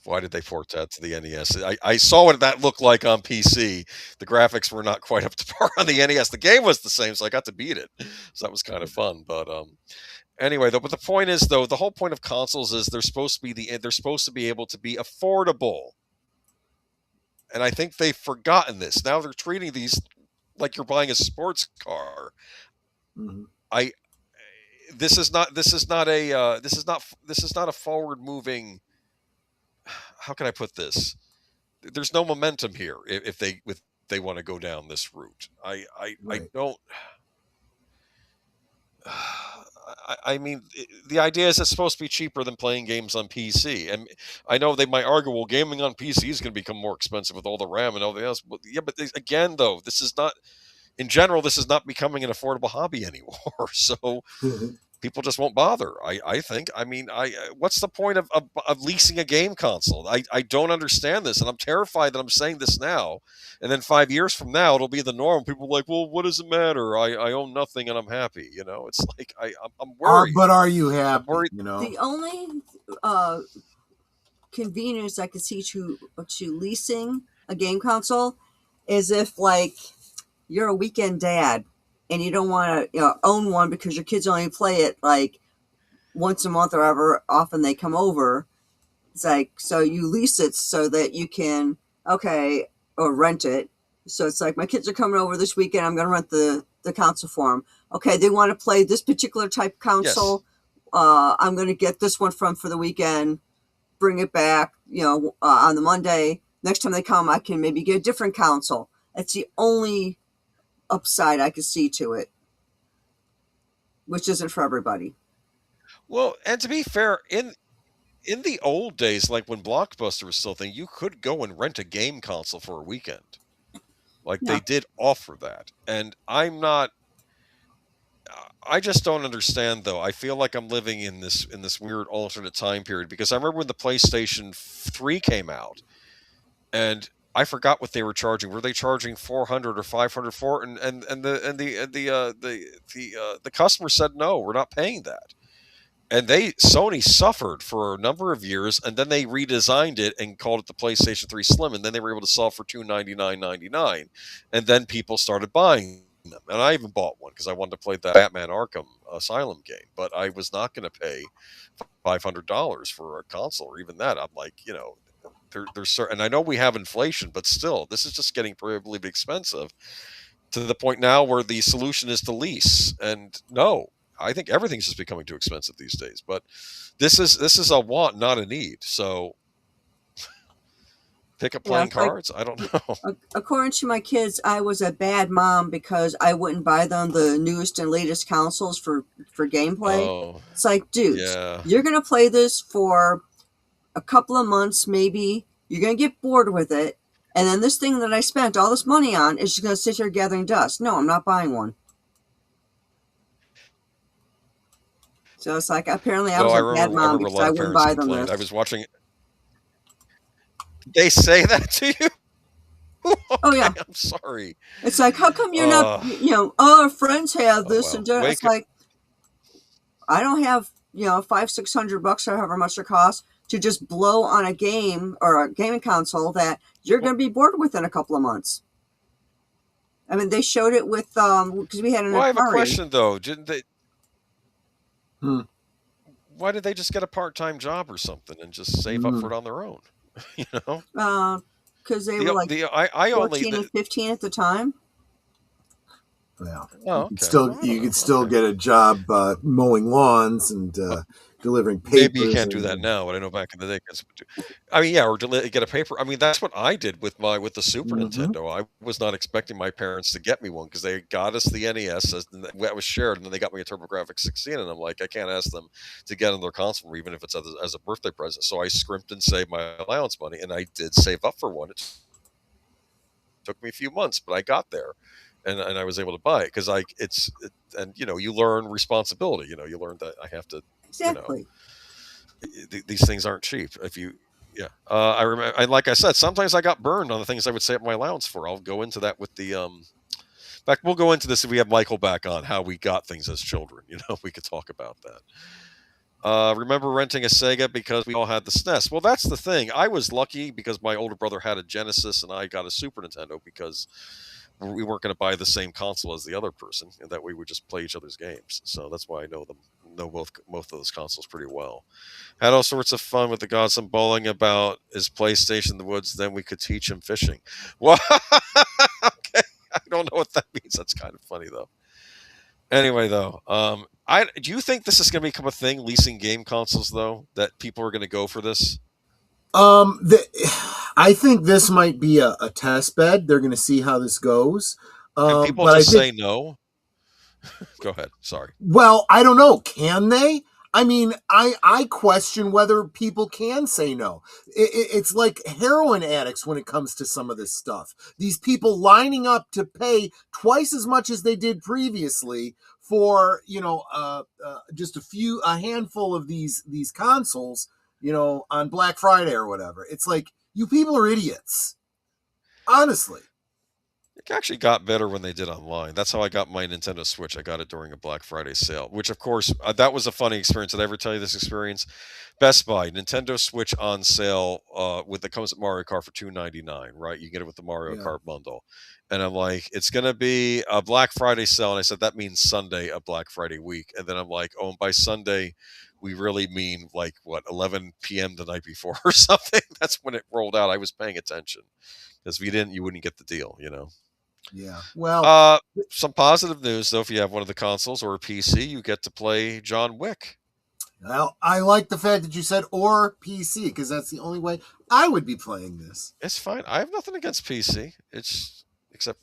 Why did they port that to the NES? I saw what that looked like on PC. The graphics were not quite up to par on the NES. The game was the same, so I got to beat it. So that was kind of fun. But anyway, though, but the point is, though, the whole point of consoles is they're supposed to be able to be affordable. And I think they've forgotten this. Now they're treating these like you're buying a sports car. This is not a forward moving. How can I put this? There's no momentum here if they want to go down this route. I don't. I mean, the idea is it's supposed to be cheaper than playing games on PC, and I know they might argue, well, gaming on PC is going to become more expensive with all the RAM and all the else. But yeah, but again, though, this is not. In general, this is not becoming an affordable hobby anymore. So people just won't bother. I think. I mean, what's the point of leasing a game console? I don't understand this, and I'm terrified that I'm saying this now, and then 5 years from now it'll be the norm. People are like, well, what does it matter? I own nothing and I'm happy. It's like I'm worried. But are you happy? I'm worried. The only convenience I could see to leasing a game console is if, like, you're a weekend dad and you don't want to own one because your kids only play it like once a month or however often they come over. It's like, so you lease it so that you can, or rent it. So it's like, my kids are coming over this weekend. I'm going to rent the console for them. Okay, they want to play this particular type console. Yes. I'm going to get this one for the weekend, bring it back, on the Monday. Next time they come, I can maybe get a different console. That's the only upside I could see to it, which isn't for everybody. Well, and to be fair, in the old days, like when Blockbuster was still a thing, you could go and rent a game console for a weekend. Like they did offer that. And I just don't understand, though. I feel like I'm living in this weird alternate time period, because I remember when the PlayStation 3 came out, and I forgot what they were charging. Were they charging $400 or $500 for it? And the customer said, no, we're not paying that. And Sony suffered for a number of years, and then they redesigned it and called it the PlayStation 3 Slim, and then they were able to sell for $299.99, and then people started buying them. And I even bought one because I wanted to play that Batman Arkham Asylum game, but I was not going to pay $500 for a console, or even that. I'm like, there's certain, and I know we have inflation, but still, this is just getting prohibitively expensive, to the point now where the solution is to lease. And no, I think everything's just becoming too expensive these days. But this is a want, not a need. So pick up playing cards. I don't know. According to my kids, I was a bad mom because I wouldn't buy them the newest and latest consoles for gameplay. Oh, it's like, dude, you're gonna play this for a couple of months, maybe. You're gonna get bored with it, and then this thing that I spent all this money on is just gonna sit here gathering dust. No, I'm not buying one. So it's like, apparently I was a bad mom because I wouldn't buy them this. I was watching. They say that to you? Okay, oh yeah. I'm sorry. It's like, how come you're not? Our friends have this and that. It's like, I don't have $500-600 or however much it costs to just blow on a game or a gaming console that you're going to be bored with in a couple of months. I mean, they showed it with because we had an. I have a question though. Didn't they? Why did they just get a part-time job or something and just save up for it on their own? Because they were like 14 and 15 at the time. Well, okay. You could still get a job mowing lawns and delivering papers. Maybe you can't do that now, but I know back in the day. I mean, or get a paper. I mean, that's what I did with the Super Nintendo. I was not expecting my parents to get me one because they got us the NES that was shared, and then they got me a TurboGrafx 16, and I'm like, I can't ask them to get on their console, even if it's as a birthday present. So I scrimped and saved my allowance money, and I did save up for one. It took me a few months, but I got there. And I was able to buy it because you learn responsibility. You learn that I have to. Exactly. These things aren't cheap. I remember. And like I said, sometimes I got burned on the things I would save up my allowance for. I'll go into that with the. In fact, we'll go into this if we have Michael back on, how we got things as children. We could talk about that. Remember renting a Sega because we all had the SNES. Well, that's the thing. I was lucky because my older brother had a Genesis and I got a Super Nintendo because we weren't going to buy the same console as the other person, and that we would just play each other's games. So that's why I know both of those consoles pretty well. Had all sorts of fun with the godson bawling about his PlayStation in the woods. Then we could teach him fishing. Well, okay, I don't know what that means. That's kind of funny though. Anyway, though, do you think this is going to become a thing, leasing game consoles, though, that people are going to go for this? I think this might be a test bed. They're going to see how this goes. Can people just say no? Go ahead. Sorry. Well, I don't know. Can they? I mean, I question whether people can say no. It's like heroin addicts when it comes to some of this stuff. These people lining up to pay twice as much as they did previously for just a handful of these consoles, on Black Friday or whatever. It's like, you people are idiots, honestly. It actually got better when they did online. That's how I got my Nintendo Switch. I got it during a Black Friday sale, which, of course, that was a funny experience. Did I ever tell you this experience? Best Buy, Nintendo Switch on sale that comes with Mario Kart for $2.99, right? You get it with the Mario Kart bundle. And I'm like, it's going to be a Black Friday sale. And I said, that means Sunday, a Black Friday week. And then I'm like, oh, and by Sunday, we really mean 11 p.m. the night before or something. That's when it rolled out. I was paying attention. Because if you didn't, you wouldn't get the deal, Yeah. Well, some positive news, though. If you have one of the consoles or a PC, you get to play John Wick. Well, I like the fact that you said or PC, because that's the only way I would be playing this. It's fine. I have nothing against PC. Except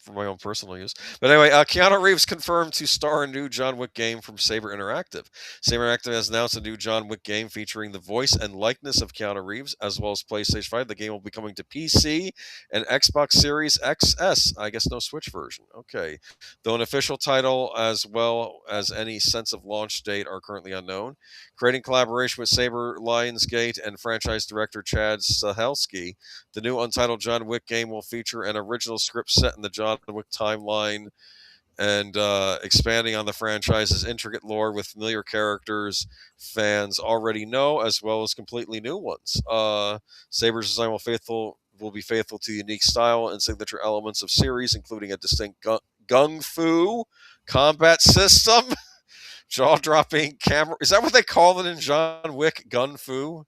for my own personal use. But anyway, Keanu Reeves confirmed to star a new John Wick game from Saber Interactive. Saber Interactive has announced a new John Wick game featuring the voice and likeness of Keanu Reeves, as well as PlayStation 5. The game will be coming to PC and Xbox Series XS. I guess no Switch version. Okay. Though an official title as well as any sense of launch date are currently unknown. Creating collaboration with Saber Lionsgate and franchise director Chad Stahelski, the new untitled John Wick game will feature an original script set in the John Wick timeline and expanding on the franchise's intricate lore with familiar characters fans already know, as well as completely new ones. Saber's design will be faithful to the unique style and signature elements of series, including a distinct gung fu combat system, jaw-dropping camera. Is that what they call it in John Wick? Gun fu?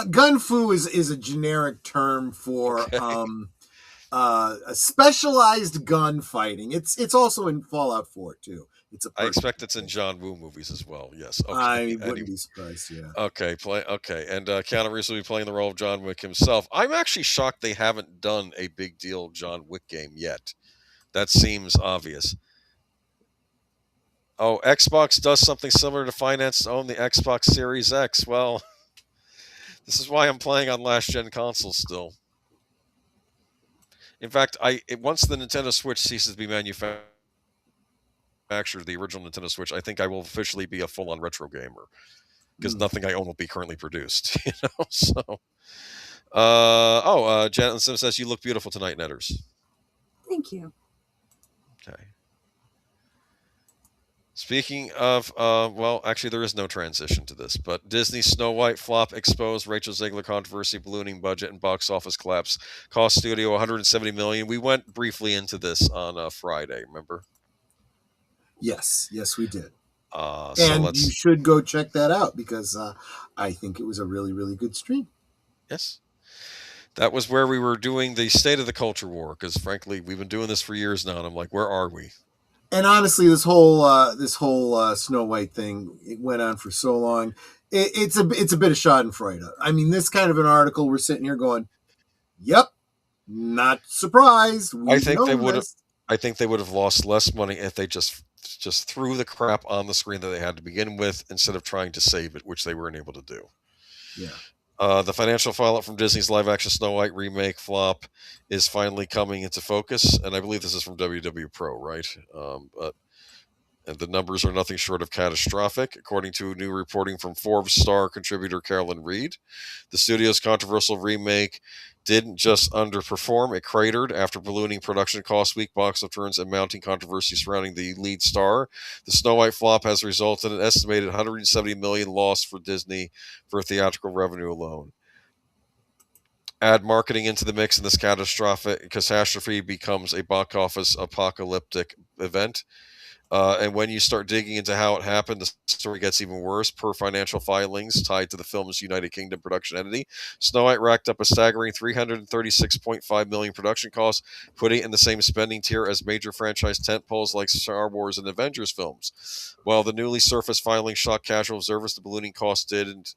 Gun fu is a generic term for a specialized gunfighting. It's also in Fallout 4 too. I expect it's in John Woo movies as well. Yes, okay. I wouldn't be surprised. Yeah. Okay, and Keanu Reeves will be playing the role of John Wick himself. I'm actually shocked they haven't done a big deal John Wick game yet. That seems obvious. Oh, Xbox does something similar to finance to own the Xbox Series X. Well, this is why I'm playing on last-gen consoles still. In fact, once the Nintendo Switch ceases to be manufactured, the original Nintendo Switch, I think I will officially be a full-on retro gamer because nothing I own will be currently produced. So, Janet Sim says you look beautiful tonight, Netters. Thank you. Okay. Speaking of, well, actually, there is no transition to this, but Disney Snow White flop exposed, Rachel Zegler controversy, ballooning budget, and box office collapse. Cost studio $170 million. We went briefly into this on Friday, remember? Yes, we did. You should go check that out because I think it was a really, really good stream. Yes. That was where we were doing the State of the Culture War, because frankly, we've been doing this for years now, and I'm like, where are we? And honestly, this whole Snow White thing, it went on for so long. It's a bit of Schadenfreude. I mean, this kind of an article, we're sitting here going, "Yep, not surprised." I think they would have lost less money if they just threw the crap on the screen that they had to begin with, instead of trying to save it, which they weren't able to do. Yeah. The financial fallout from Disney's live-action Snow White remake flop is finally coming into focus, and I believe this is from WW Pro, right? And the numbers are nothing short of catastrophic, according to new reporting from Forbes star contributor Carolyn Reed. The studio's controversial remake didn't just underperform, it cratered after ballooning production costs, weak box returns, and mounting controversy surrounding the lead star. The Snow White flop has resulted in an estimated $170 million loss for Disney for theatrical revenue alone. Add marketing into the mix, and this catastrophe becomes a box office apocalyptic event. And when you start digging into how it happened, the story gets even worse. Per financial filings tied to the film's United Kingdom production entity, Snow White racked up a staggering $336.5 million production costs, putting it in the same spending tier as major franchise tentpoles like Star Wars and Avengers films. While the newly surfaced filings shocked casual observers, the ballooning costs didn't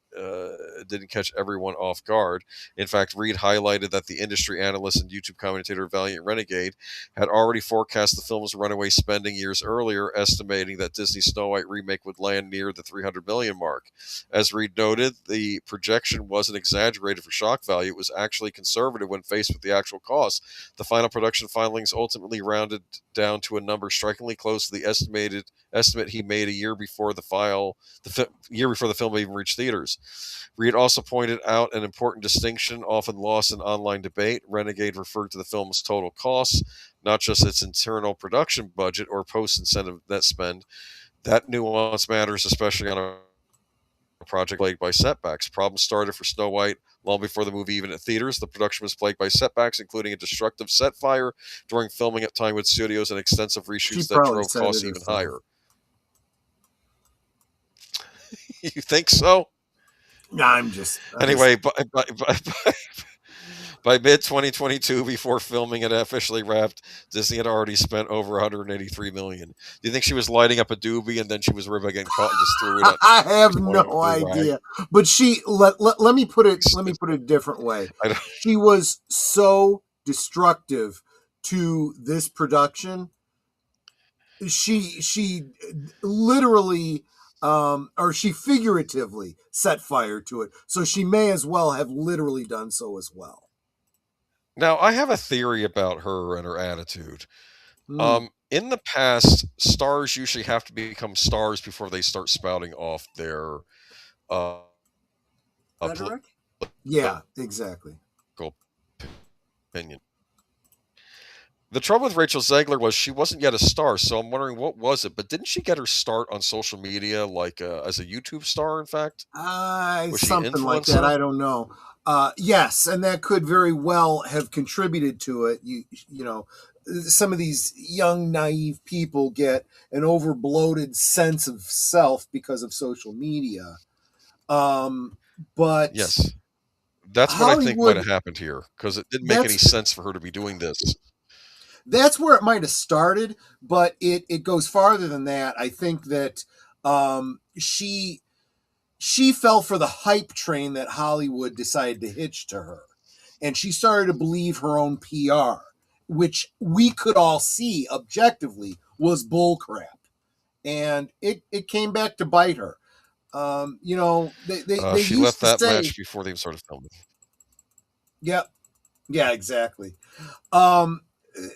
catch everyone off guard. In fact, Reed highlighted that the industry analyst and YouTube commentator Valiant Renegade had already forecast the film's runaway spending years earlier, year, estimating that Disney's Snow White remake would land near the 300 million mark. As Reed noted, the projection wasn't exaggerated for shock value; it was actually conservative when faced with the actual cost. The final production filings ultimately rounded down to a number strikingly close to the estimate he made a year before year before the film even reached theaters. Reed also pointed out an important distinction often lost in online debate. Renegade referred to the film's total costs, not just its internal production budget or post-incentive net spend. That nuance matters, especially on a project plagued by setbacks. Problems started for Snow White long before the movie even hit theaters. The production was plagued by setbacks, including a destructive set fire during filming at Timewood Studios and extensive reshoots that drove costs even higher. You think so? I'm Anyway, by mid-2022, before filming had officially wrapped, Disney had already spent over $183 million. Do you think she was lighting up a doobie and then she was worried about getting caught and just threw it? I have no idea. But let me put it a different way. She was so destructive to this production. She literally or she figuratively set fire to it. So she may as well have literally done so as well. Now, I have a theory about her and her attitude. In the past, stars usually have to become stars before they start spouting off their rhetoric. Yeah, exactly. Opinion. The trouble with Rachel Zegler was she wasn't yet a star, so I'm wondering what was it. But didn't she get her start on social media, like as a YouTube star? In fact, something like that. I don't know. Yes, and that could very well have contributed to it. You know, some of these young, naive people get an overbloated sense of self because of social media. But yes, that's what I think might have happened here, because it didn't make any sense for her to be doing this. That's where it might have started, but it goes farther than that. I think that she fell for the hype train that Hollywood decided to hitch to her. And she started to believe her own PR, which we could all see objectively was bullcrap. And it came back to bite her. You know, they she used left to that say, match before they even started filming. Yep. Yeah, exactly.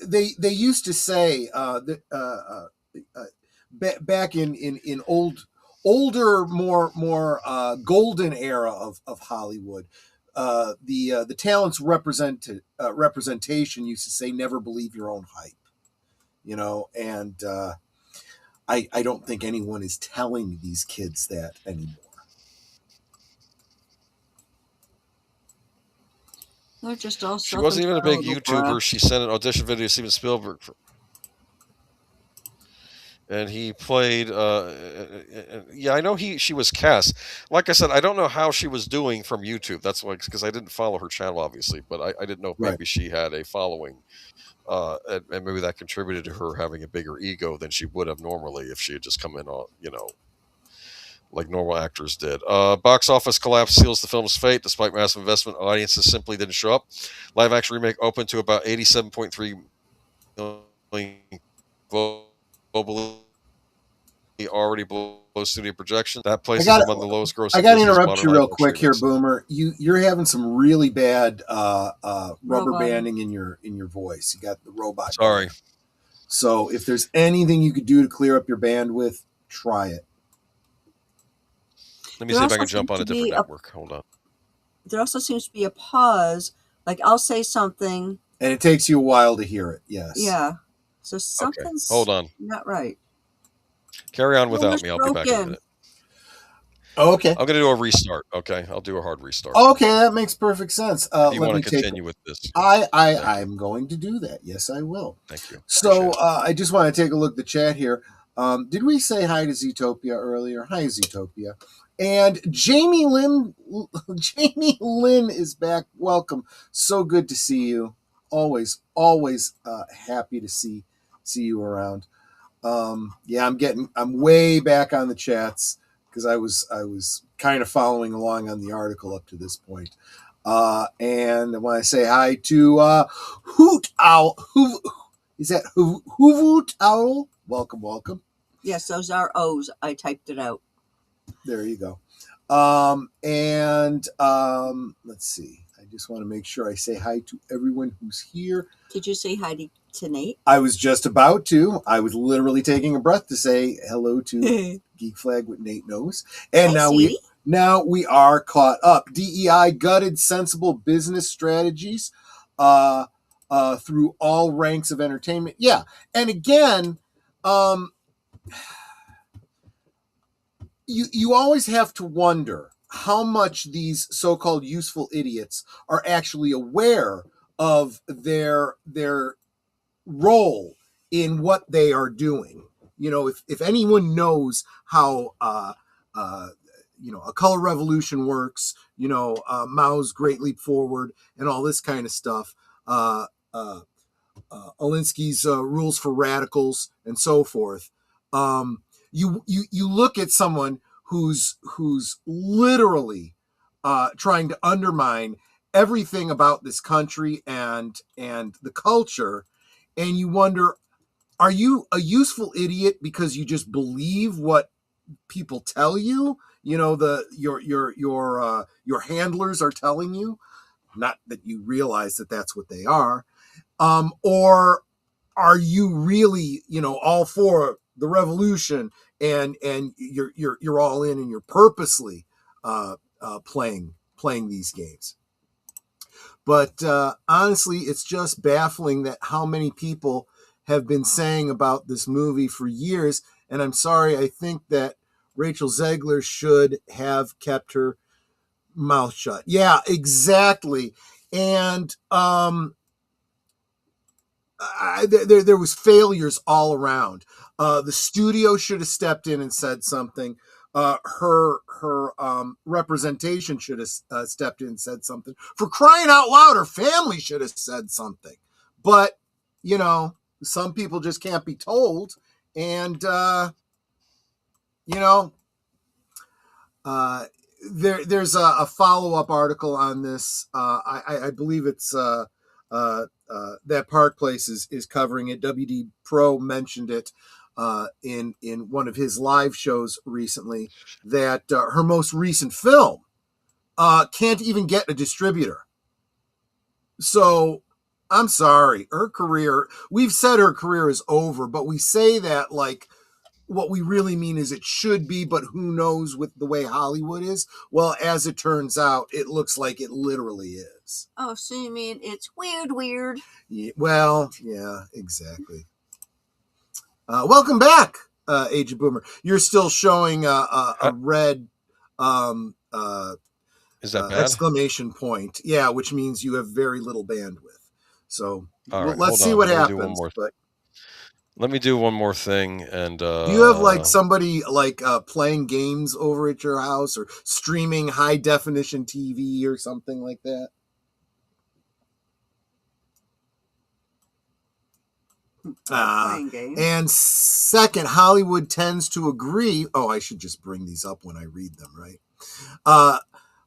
They used to say that back in older, more golden era of Hollywood, the talents representation used to say never believe your own hype, you know, and I don't think anyone is telling these kids that anymore. They're just all she wasn't even a big YouTuber. She sent an audition video to Steven Spielberg and he played yeah, I know she was cast. Like I said, I don't know how she was doing from YouTube. That's why, because I didn't follow her channel, obviously, but I didn't know if maybe she had a following, and maybe that contributed to her having a bigger ego than she would have normally if she had just come in on, you know, like normal actors did. Box office collapse seals the film's fate. Despite massive investment, audiences simply didn't show up. Live action remake opened to about 87.3 million globally, already below studio projection. That places among the lowest grossing. I got to interrupt you real quick here, Boomer. You're having some really bad rubber banding in your voice. You got the robot. Sorry. Going. So if there's anything you could do to clear up your bandwidth, try it. Let me see if I can jump on a different network. Hold on. There also seems to be a pause. Like I'll say something, and it takes you a while to hear it. Yes. Yeah. So something's hold on. Not right. Carry on without me. I'll be back in a minute. Okay. I'm going to do a restart. Okay. I'll do a hard restart. Okay. That makes perfect sense. Do you want to continue with this? I'm going to do that. Yes, I will. Thank you. So I just want to take a look at the chat here. Did we say hi to Zootopia earlier? Hi, Zootopia. And Jamie Lynn is back. Welcome. So good to see you. Always happy to see you around. Yeah, I'm way back on the chats because I was kind of following along on the article up to this point. And I want to say hi to Hoot Owl. Is that Hoot Owl? Welcome. Yes, those are O's. I typed it out. There you go. Let's see. I just want to make sure I say hi to everyone who's here. Did you say hi to Nate? I was just about to. I was literally taking a breath to say hello to Geek Flag with Nate Knows. And now we are caught up. DEI gutted sensible business strategies through all ranks of entertainment. Yeah. And again, you always have to wonder how much these so-called useful idiots are actually aware of their role in what they are doing. You know, if anyone knows how a color revolution works, Mao's Great Leap Forward and all this kind of stuff, Alinsky's rules for radicals and so forth. You look at someone who's literally trying to undermine everything about this country and the culture, and you wonder, are you a useful idiot because you just believe what people tell you? Your handlers are telling you, not that you realize that that's what they are, or are you really all for the revolution and you're all in and you're purposely playing these games? But honestly, it's just baffling that how many people have been saying about this movie for years. And I'm sorry, I think that Rachel Zegler should have kept her mouth shut. Yeah, exactly. And there was failures all around. The studio should have stepped in and said something. Her representation should have stepped in and said something. For crying out loud, her family should have said something. But some people just can't be told, and there's a follow-up article on this. I believe it's that Park Place is covering it. WD Pro mentioned it in one of his live shows recently, that her most recent film can't even get a distributor. So I'm sorry, her career, we've said her career is over, but we say that like what we really mean is it should be, but who knows with the way Hollywood is. Well, as it turns out, it looks like it literally is. Oh, so you mean it's weird? Yeah, well, yeah, exactly. Welcome back, Age of Boomer. You're still showing a red is that bad? Exclamation point. Yeah, which means you have very little bandwidth. So right, let's see what happens. Let me do one more thing. And do you have like somebody like playing games over at your house or streaming high definition TV or something like that? Playing games. And second, Hollywood tends to agree. Oh, I should just bring these up when I read them, right?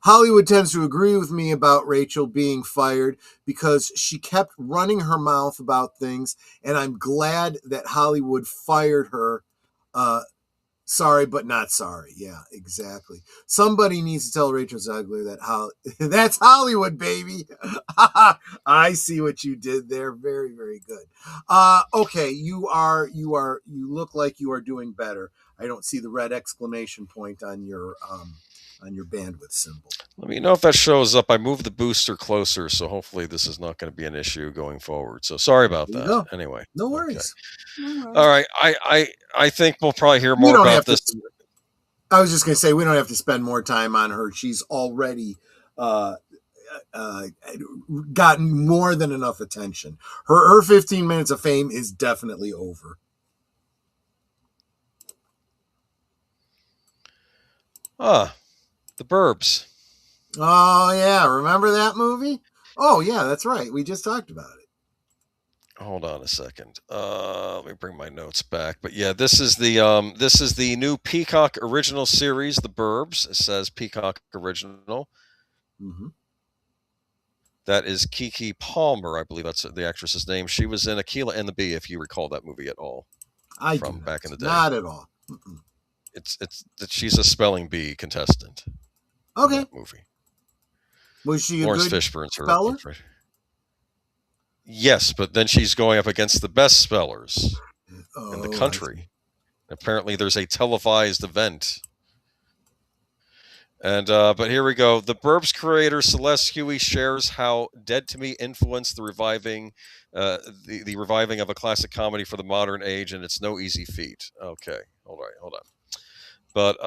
Hollywood tends to agree with me about Rachel being fired because she kept running her mouth about things, and I'm glad that Hollywood fired her. Sorry, but not sorry. Yeah, exactly. Somebody needs to tell Rachel Zegler that that's Hollywood, baby. I see what you did there. Very, very good. Okay, you look like you are doing better. I don't see the red exclamation point on your bandwidth symbol. Let me know if that shows up. I moved the booster closer, so hopefully this is not going to be an issue going forward. So sorry about that. No. Anyway, no worries. Okay. No worries. All right, I think we'll probably hear more about this. I was just going to say we don't have to spend more time on her. She's already gotten more than enough attention. Her 15 minutes of fame is definitely over. The Burbs. Oh, yeah. Remember that movie? Oh, yeah, that's right. We just talked about it. Hold on a second. Let me bring my notes back. But yeah, this is the new Peacock original series, The Burbs. It says Peacock original. Mm-hmm. That is Keke Palmer, I believe that's the actress's name. She was in Akeelah and the Bee, if you recall that movie at all. I do from not. back in the day. Not at all. Mm-mm. It's that she's a spelling bee contestant in Okay. that movie. Was she a Lawrence good Fishburne's her. speller? Yes, but then she's going up against the best spellers in the Oh, I see. country. Apparently, there's a televised event. And but here we go. The Burbs creator Celeste Huey shares how Dead to Me influenced the reviving of a classic comedy for the modern age, and it's no easy feat. Okay, hold on. But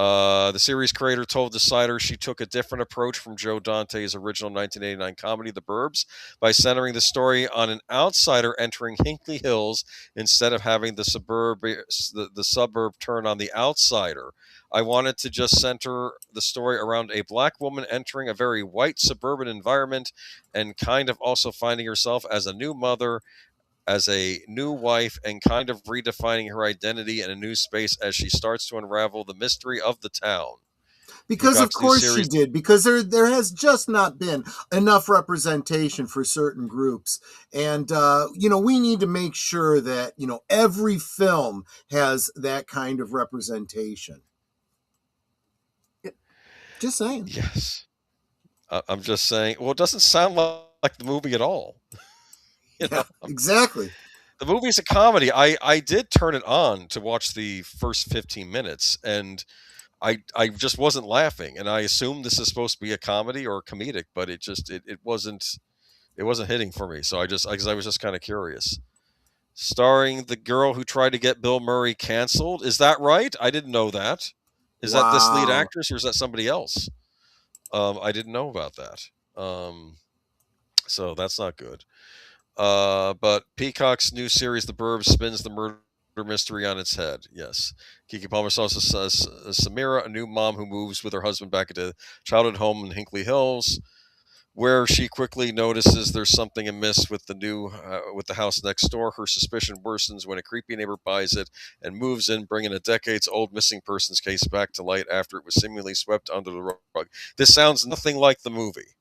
the series creator told Decider she took a different approach from Joe Dante's original 1989 comedy, The Burbs, by centering the story on an outsider entering Hinkley Hills instead of having the suburb turn on the outsider. I wanted to just center the story around a black woman entering a very white suburban environment and kind of also finding herself as a new mother, as a new wife, and kind of redefining her identity in a new space as she starts to unravel the mystery of the town. Because of course she did, because there has just not been enough representation for certain groups. And, we need to make sure that, every film has that kind of representation. Just saying. Yes. I'm just saying, well, it doesn't sound like the movie at all. Yeah, exactly. The movie's a comedy. I did turn it on to watch the first 15 minutes, and I just wasn't laughing. And I assumed this is supposed to be a comedy or comedic, but it wasn't hitting for me. So because I was just kind of curious. Starring the girl who tried to get Bill Murray canceled. Is that right? I didn't know that. Is that this lead actress, or is that somebody else? I didn't know about that. So that's not good. But Peacock's new series, The Burbs, spins the murder mystery on its head. Yes. Kiki Palmer also says Samira, a new mom who moves with her husband back into childhood home in Hinkley Hills, where she quickly notices there's something amiss with the house next door. Her suspicion worsens when a creepy neighbor buys it and moves in, bringing a decades-old missing persons case back to light after it was seemingly swept under the rug. This sounds nothing like the movie.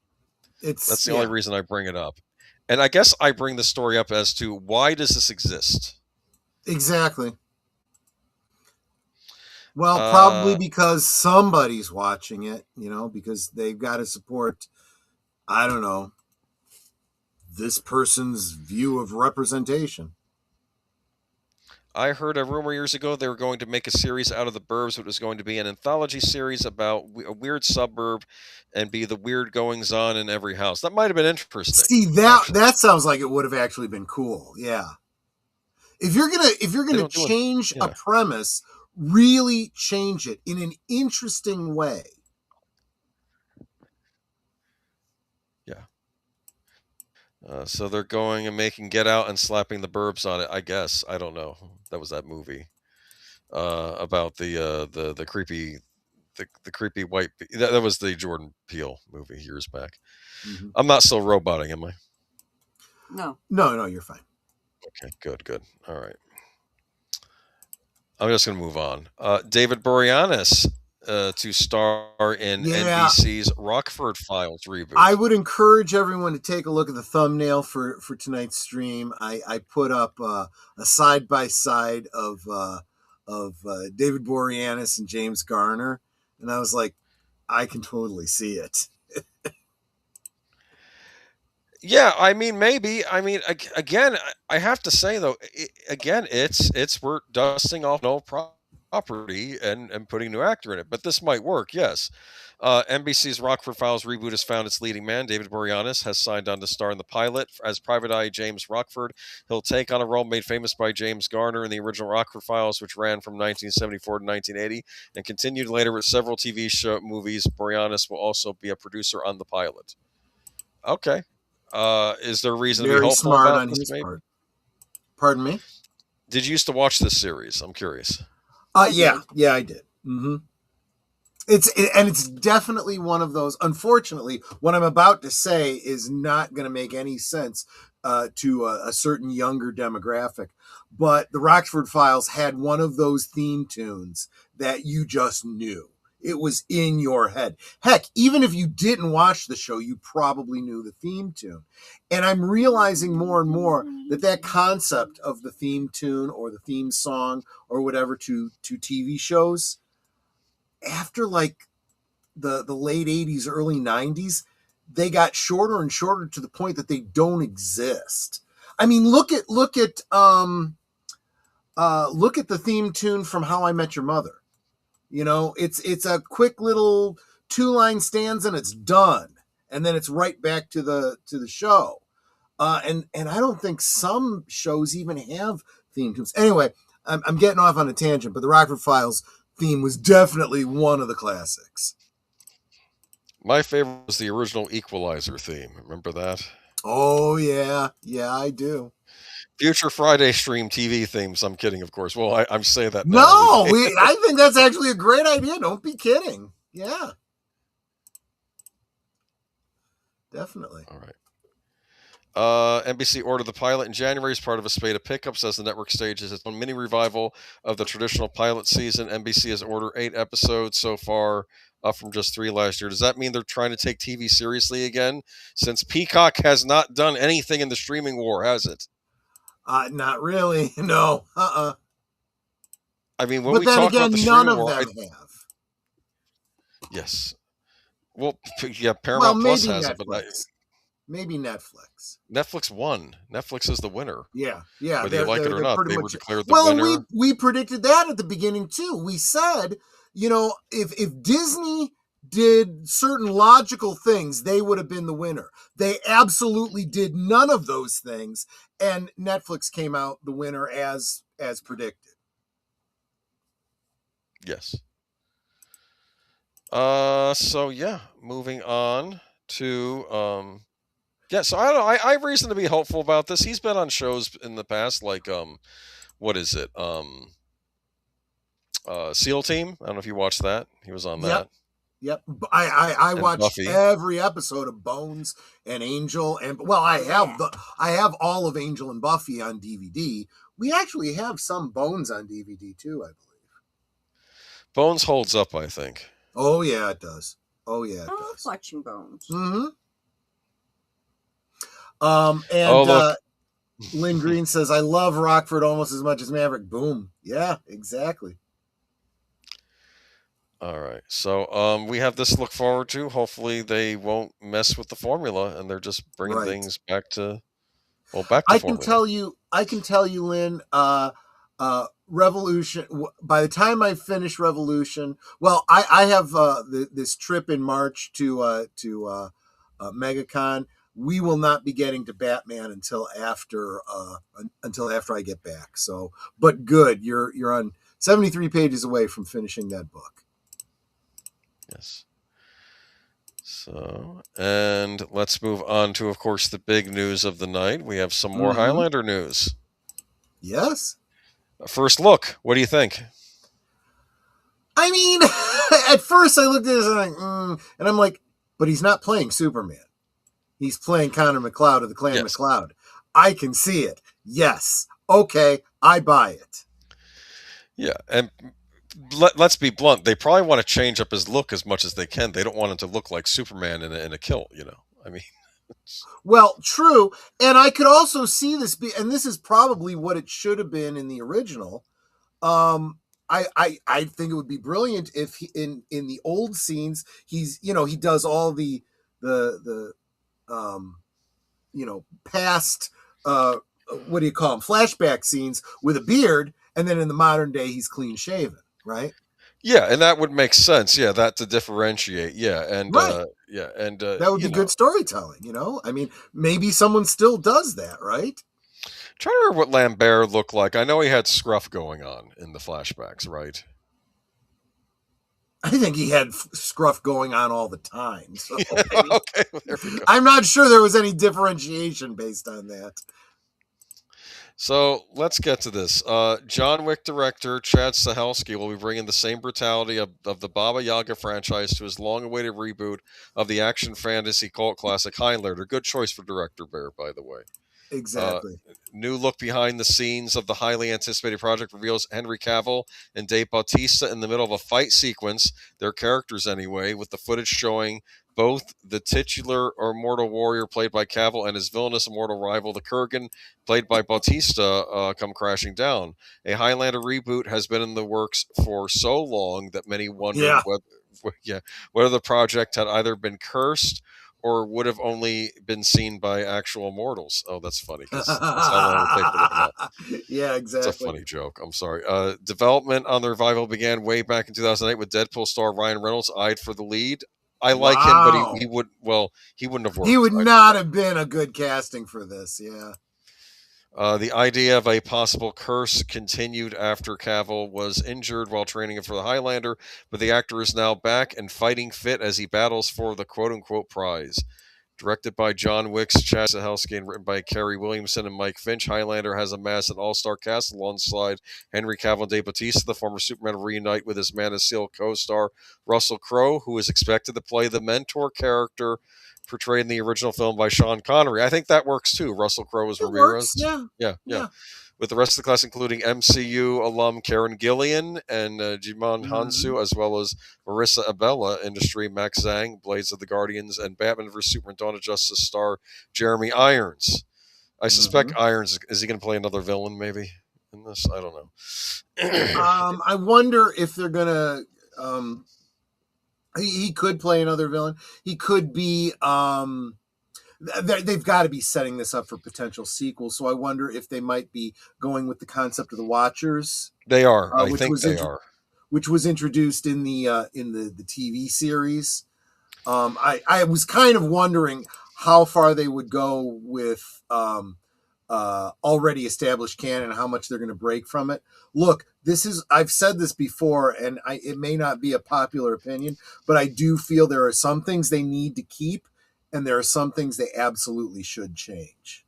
That's the only reason I bring it up. And I guess I bring the story up as to why does this exist? Exactly. Well, probably because somebody's watching it, because they've got to support, I don't know, this person's view of representation. I heard a rumor years ago they were going to make a series out of The Burbs. It was going to be an anthology series about a weird suburb and be the weird goings on in every house. That might have been interesting. See, that sounds like it would have actually been cool. Yeah. If you're gonna change a premise, really change it in an interesting way. Yeah. So they're going and making Get Out and slapping The Burbs on it. I guess I don't know. That was that movie about the creepy white. That was the Jordan Peele movie years back. Mm-hmm. I'm not still roboting, am I? No, you're fine. Okay, good. All right. I'm just going to move on. David Boreanaz to star in NBC's Rockford Files reboot. I would encourage everyone to take a look at the thumbnail for tonight's stream. I put up a side-by-side of David Boreanaz and James Garner, and I was like, I can totally see it. Yeah, I mean, maybe. I mean, again, I have to say though, it's we're dusting off no property and putting a new actor in it, but this might work. Yes. NBC's Rockford Files reboot has found its leading man. David Boreanaz has signed on to star in the pilot as Private Eye James Rockford. He'll take on a role made famous by James Garner in the original Rockford Files, which ran from 1974 to 1980 and continued later with several TV show movies. Boreanaz will also be a producer on the pilot. Okay. Is there a reason to be hopeful smart about on this? his Maybe? part. Pardon me? Did you used to watch this series? I'm curious. Yeah, I did. Mm-hmm. It's definitely one of those. Unfortunately, what I'm about to say is not going to make any sense to a certain younger demographic. But the Rockford Files had one of those theme tunes that you just knew. It was in your head. Heck, even if you didn't watch the show, you probably knew the theme tune. And I'm realizing more and more that concept of the theme tune or the theme song or whatever to TV shows, after like the late 80s, early 90s, they got shorter and shorter to the point that they don't exist. I mean, look at the theme tune from How I Met Your Mother. You know, it's a quick little 2-line stanza and it's done, and then it's right back to the show. And I don't think some shows even have theme tunes. Anyway, I'm getting off on a tangent, but the Rockford Files theme was definitely one of the classics. My favorite was the original Equalizer theme. Remember that? Oh yeah, I do. Future Friday stream TV themes. I'm kidding, of course. Well, I'm saying that now. No, I think that's actually a great idea. Don't be kidding. Yeah. Definitely. All right. NBC ordered the pilot in January as part of a spate of pickups as the network stages its own mini revival of the traditional pilot season. NBC has ordered 8 episodes so far, up from just 3 last year. Does that mean they're trying to take TV seriously again? Since Peacock has not done anything in the streaming war, has it? Not really. No. I mean, when but we then talk again, about the none streaming of war, them have. Well, yeah, Paramount Plus has it, but maybe Netflix. Netflix won. Netflix is the winner. Yeah. Whether you like it or not, they were declared the winner. Well, we predicted that at the beginning too. We said, you know, if Disney did certain logical things, they would have been the winner. They absolutely did none of those things, and Netflix came out the winner as predicted. Yes. So yeah, moving on to so I don't know. I have reason to be hopeful about this. He's been on shows in the past, like what is it? SEAL Team. I don't know if you watched that. He was on that. Yep. I watched Buffy. every episode of Bones and Angel, and I have all of Angel and Buffy on DVD. We actually have some Bones on DVD too, I believe. Bones holds up, I think. Oh yeah, it does. I love watching Bones. Mm-hmm. And Lynn Green says, I love Rockford almost as much as Maverick. Boom. Yeah, exactly. All right. So we have this to look forward to. Hopefully they won't mess with the formula and they're just bringing things back to formula. I can tell you, Lynn, Revolution, by the time I finish Revolution, I have this trip in March to MegaCon. We will not be getting to Batman until after I get back. So, but good, you're on 73 pages away from finishing that book. Yes. So, and let's move on to, of course, the big news of the night. We have some more Highlander news. Yes. First look. What do you think? I mean, at first I looked at this and I'm like, but he's not playing Superman. He's playing Connor McLeod of the Clan McLeod. I can see it. Yes. Okay. I buy it. Yeah. And let's be blunt. They probably want to change up his look as much as they can. They don't want him to look like Superman in a kilt, you know. I mean. Well, true. And I could also see this and this is probably what it should have been in the original. I think it would be brilliant if in the old scenes, he's, you know, he does all the past, what do you call them? Flashback scenes with a beard. And then in the modern day, he's clean shaven, right? Yeah. And that would make sense. Yeah. That to differentiate. Yeah. And, that would be good storytelling, you know? I mean, maybe someone still does that, right? Trying to remember what Lambert looked like. I know he had scruff going on in the flashbacks, right? I think he had scruff going on all the time. So, okay, well, there we go. I'm not sure there was any differentiation based on that. So let's get to this. John Wick director Chad Stahelski will be bringing the same brutality of the Baba Yaga franchise to his long-awaited reboot of the action fantasy cult classic Highlander. Good choice for director Bear, by the way. Exactly. New look behind the scenes of the highly anticipated project reveals Henry Cavill and Dave Bautista in the middle of a fight sequence, their characters anyway, with the footage showing both the titular or immortal warrior played by Cavill and his villainous immortal rival, the Kurgan, played by Bautista, come crashing down. A Highlander reboot has been in the works for so long that many wondered Yeah. whether the project had either been cursed or would have only been seen by actual mortals. Oh, that's funny because that's how long it takes to look up. Yeah, It's exactly. a funny joke. I'm sorry. Development on the revival began way back in 2008 with Deadpool star Ryan Reynolds eyed for the lead. I like him, but Wow. he wouldn't have worked. He would not have been a good casting for this. Yeah. The idea of a possible curse continued after Cavill was injured while training for the Highlander, but the actor is now back and fighting fit as he battles for the quote-unquote prize. Directed by John Wicks, Chad Stahelski, and written by Kerry Williamson and Mike Finch, Highlander has amassed an all-star cast alongside Henry Cavill and Dave Bautista. The former Superman will reunite with his Man of Steel co-star Russell Crowe, who is expected to play the mentor character portrayed in the original film by Sean Connery. I think that works too. Russell Crowe as Ramirez. Works, yeah. Yeah. With the rest of the class, including MCU alum Karen Gillian and Jimon Hansu, as well as Marissa Abella, Industry, Max Zhang, Blades of the Guardians, and Batman vs. Superman Dawn of Justice star Jeremy Irons. I suspect Irons, is he going to play another villain maybe in this? I don't know. I wonder if they're going to... he could play another villain. He could be... they've got to be setting this up for potential sequels, so I wonder if they might be going with the concept of the Watchers. They are. I think they are. Which was introduced in the TV series. I was kind of wondering how far they would go with already established canon and how much they're going to break from it. Look, I've said this before, and it may not be a popular opinion, but I do feel there are some things they need to keep, and there are some things they absolutely should change.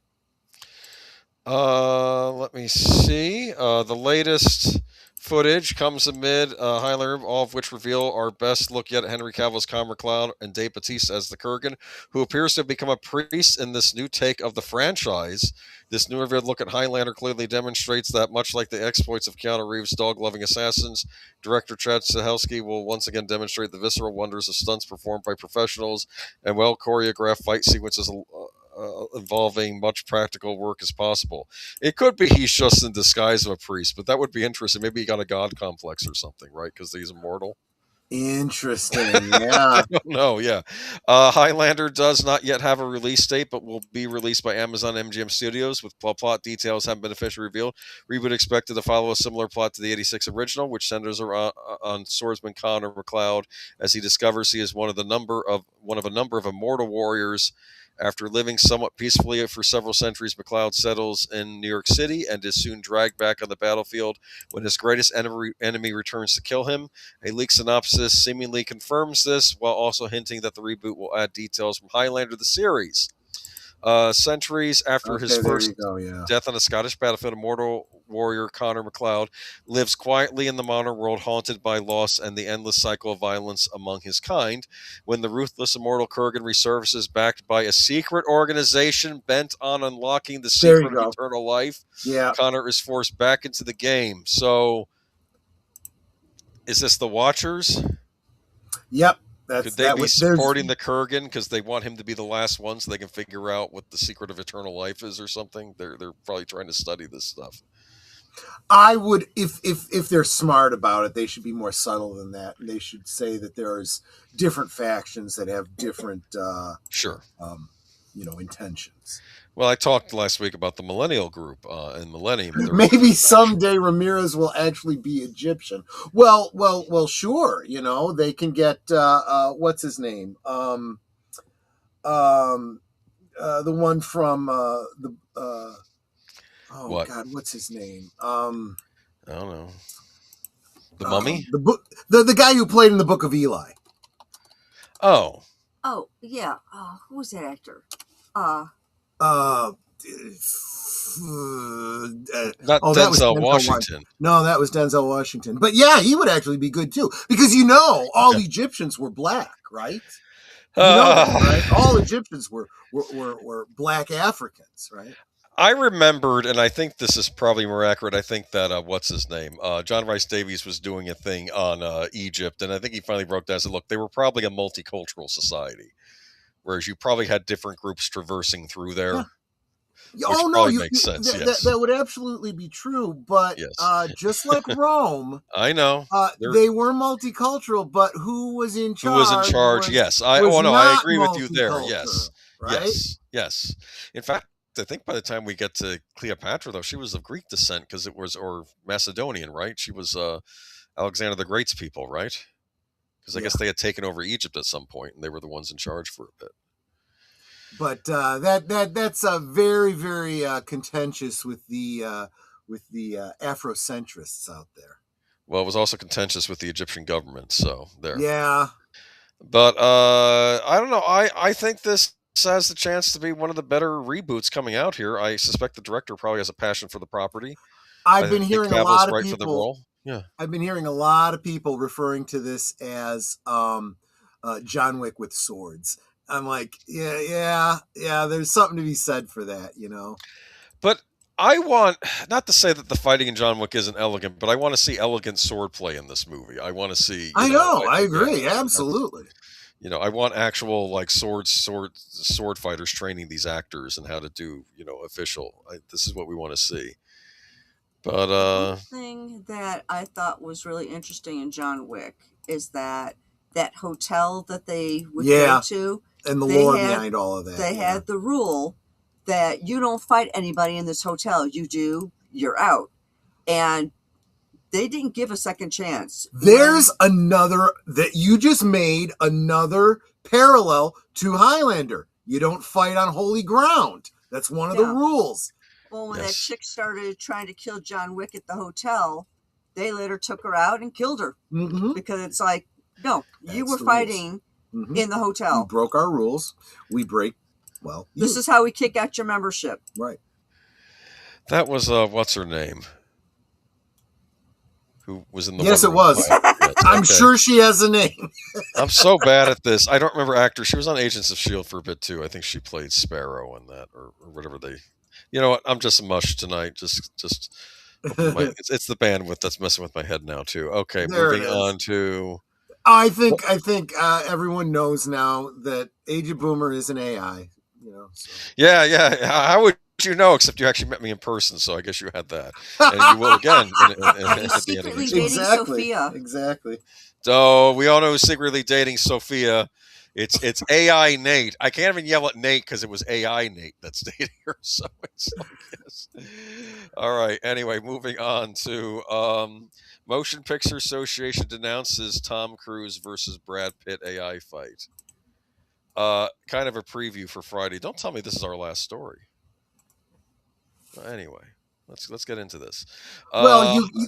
Let me see. The latest footage comes amid Highlander, all of which reveal our best look yet at Henry Cavill's Connor McLeod and Dave Bautista as the Kurgan, who appears to have become a priest in this new take of the franchise. This new revealed look at Highlander clearly demonstrates that, much like the exploits of Keanu Reeves' dog-loving assassins, director Chad Stahelski will once again demonstrate the visceral wonders of stunts performed by professionals and well-choreographed fight sequences involving much practical work as possible. It could be he's just in disguise of a priest, but that would be interesting. Maybe he got a god complex or something, right? Because he's immortal. Interesting. Yeah. I don't know. Yeah. Highlander does not yet have a release date, but will be released by Amazon MGM Studios, with plot details haven't been officially revealed. Reboot expected to follow a similar plot to the 86 original, which centers on swordsman Connor McLeod as he discovers he is one of a number of immortal warriors. After living somewhat peacefully for several centuries, McLeod settles in New York City and is soon dragged back on the battlefield when his greatest enemy returns to kill him. A leaked synopsis seemingly confirms this, while also hinting that the reboot will add details from Highlander the series. Centuries after his first death on a Scottish battlefield, immortal warrior Connor McLeod lives quietly in the modern world, haunted by loss and the endless cycle of violence among his kind. When the ruthless immortal Kurgan resurfaces, backed by a secret organization bent on unlocking the secret of eternal life, Connor is forced back into the game. So, is this the Watchers? Yep. Could they be supporting the Kurgan because they want him to be the last one so they can figure out what the secret of eternal life is or something? They're probably trying to study this stuff. I would, if they're smart about it, they should be more subtle than that. They should say that there's different factions that have different, intentions. Well, I talked last week about the Millennial Group in Millennium. Maybe someday Ramirez will actually be Egyptian. Well, sure. They can get what's his name? The one from what? God, what's his name? I don't know. The Mummy? The guy who played in the Book of Eli. Oh yeah. Who was that actor? Not Denzel Washington. No, that was Denzel Washington. But yeah, he would actually be good too, because all Egyptians were black, right? Right? All Egyptians were black Africans, right? I remembered, and I think this is probably more accurate. I think that what's his name, John Rice Davies was doing a thing on Egypt, and I think he finally broke down and said, "Look, they were probably a multicultural society, whereas you probably had different groups traversing through there." Yeah. Which Oh no, probably makes sense. Yes. that would absolutely be true. But Yes. just like Rome, I know. they were multicultural, but who was in charge? Who was in charge? Yes. I not agree with you there. Yes. Right? Yes. In fact, I think by the time we get to Cleopatra, though, she was of Greek descent because or Macedonian, right? She was Alexander the Great's people, right? Because I guess they had taken over Egypt at some point, and they were the ones in charge for a bit. But that's very, very contentious with the Afrocentrists out there. Well, it was also contentious with the Egyptian government, so there. Yeah. But I don't know. I think this has the chance to be one of the better reboots coming out here. I suspect the director probably has a passion for the property. I've been hearing a lot of right people. For the role. Yeah. I've been hearing a lot of people referring to this as John Wick with swords. I'm like, yeah. There's something to be said for that, you know. But I want, not to say that the fighting in John Wick isn't elegant, but I want to see elegant swordplay in this movie. I want to see. I agree, absolutely. I want actual like sword fighters training these actors and how to do official. This is what we want to see. But one thing that I thought was really interesting in John Wick is that hotel that they would go to, and the lore behind all of that. They had the rule that you don't fight anybody in this hotel. You do, you're out. And they didn't give a second chance. There's another that you just made another parallel to Highlander. You don't fight on holy ground. That's one of the rules. Well, when that chick started trying to kill John Wick at the hotel, they later took her out and killed her. Mm-hmm. Because it's like, no, you were fighting in the hotel. We broke our rules. We break, this is how we kick out your membership. Right. That was, what's her name? Who was in the Yes, it was. Yes, I'm sure she has a name. I'm so bad at this. I don't remember actors. She was on Agents of S.H.I.E.L.D. for a bit, too. I think she played Sparrow in that or whatever they... You know what? I'm just mush tonight. Just it's the bandwidth that's messing with my head now, too. Okay, moving on to... I think everyone knows now that Age of Boomer is an AI. So. Yeah. How would you know? Except you actually met me in person, so I guess you had that, and you will again. He's secretly dating Sophia. Exactly. So we all know who's secretly dating Sophia. It's AI Nate. I can't even yell at Nate because it was AI Nate that's dating her. So it's like this. All right. Anyway, moving on to Motion Picture Association denounces Tom Cruise versus Brad Pitt AI fight. Kind of a preview for Friday. Don't tell me this is our last story. Anyway, let's get into this.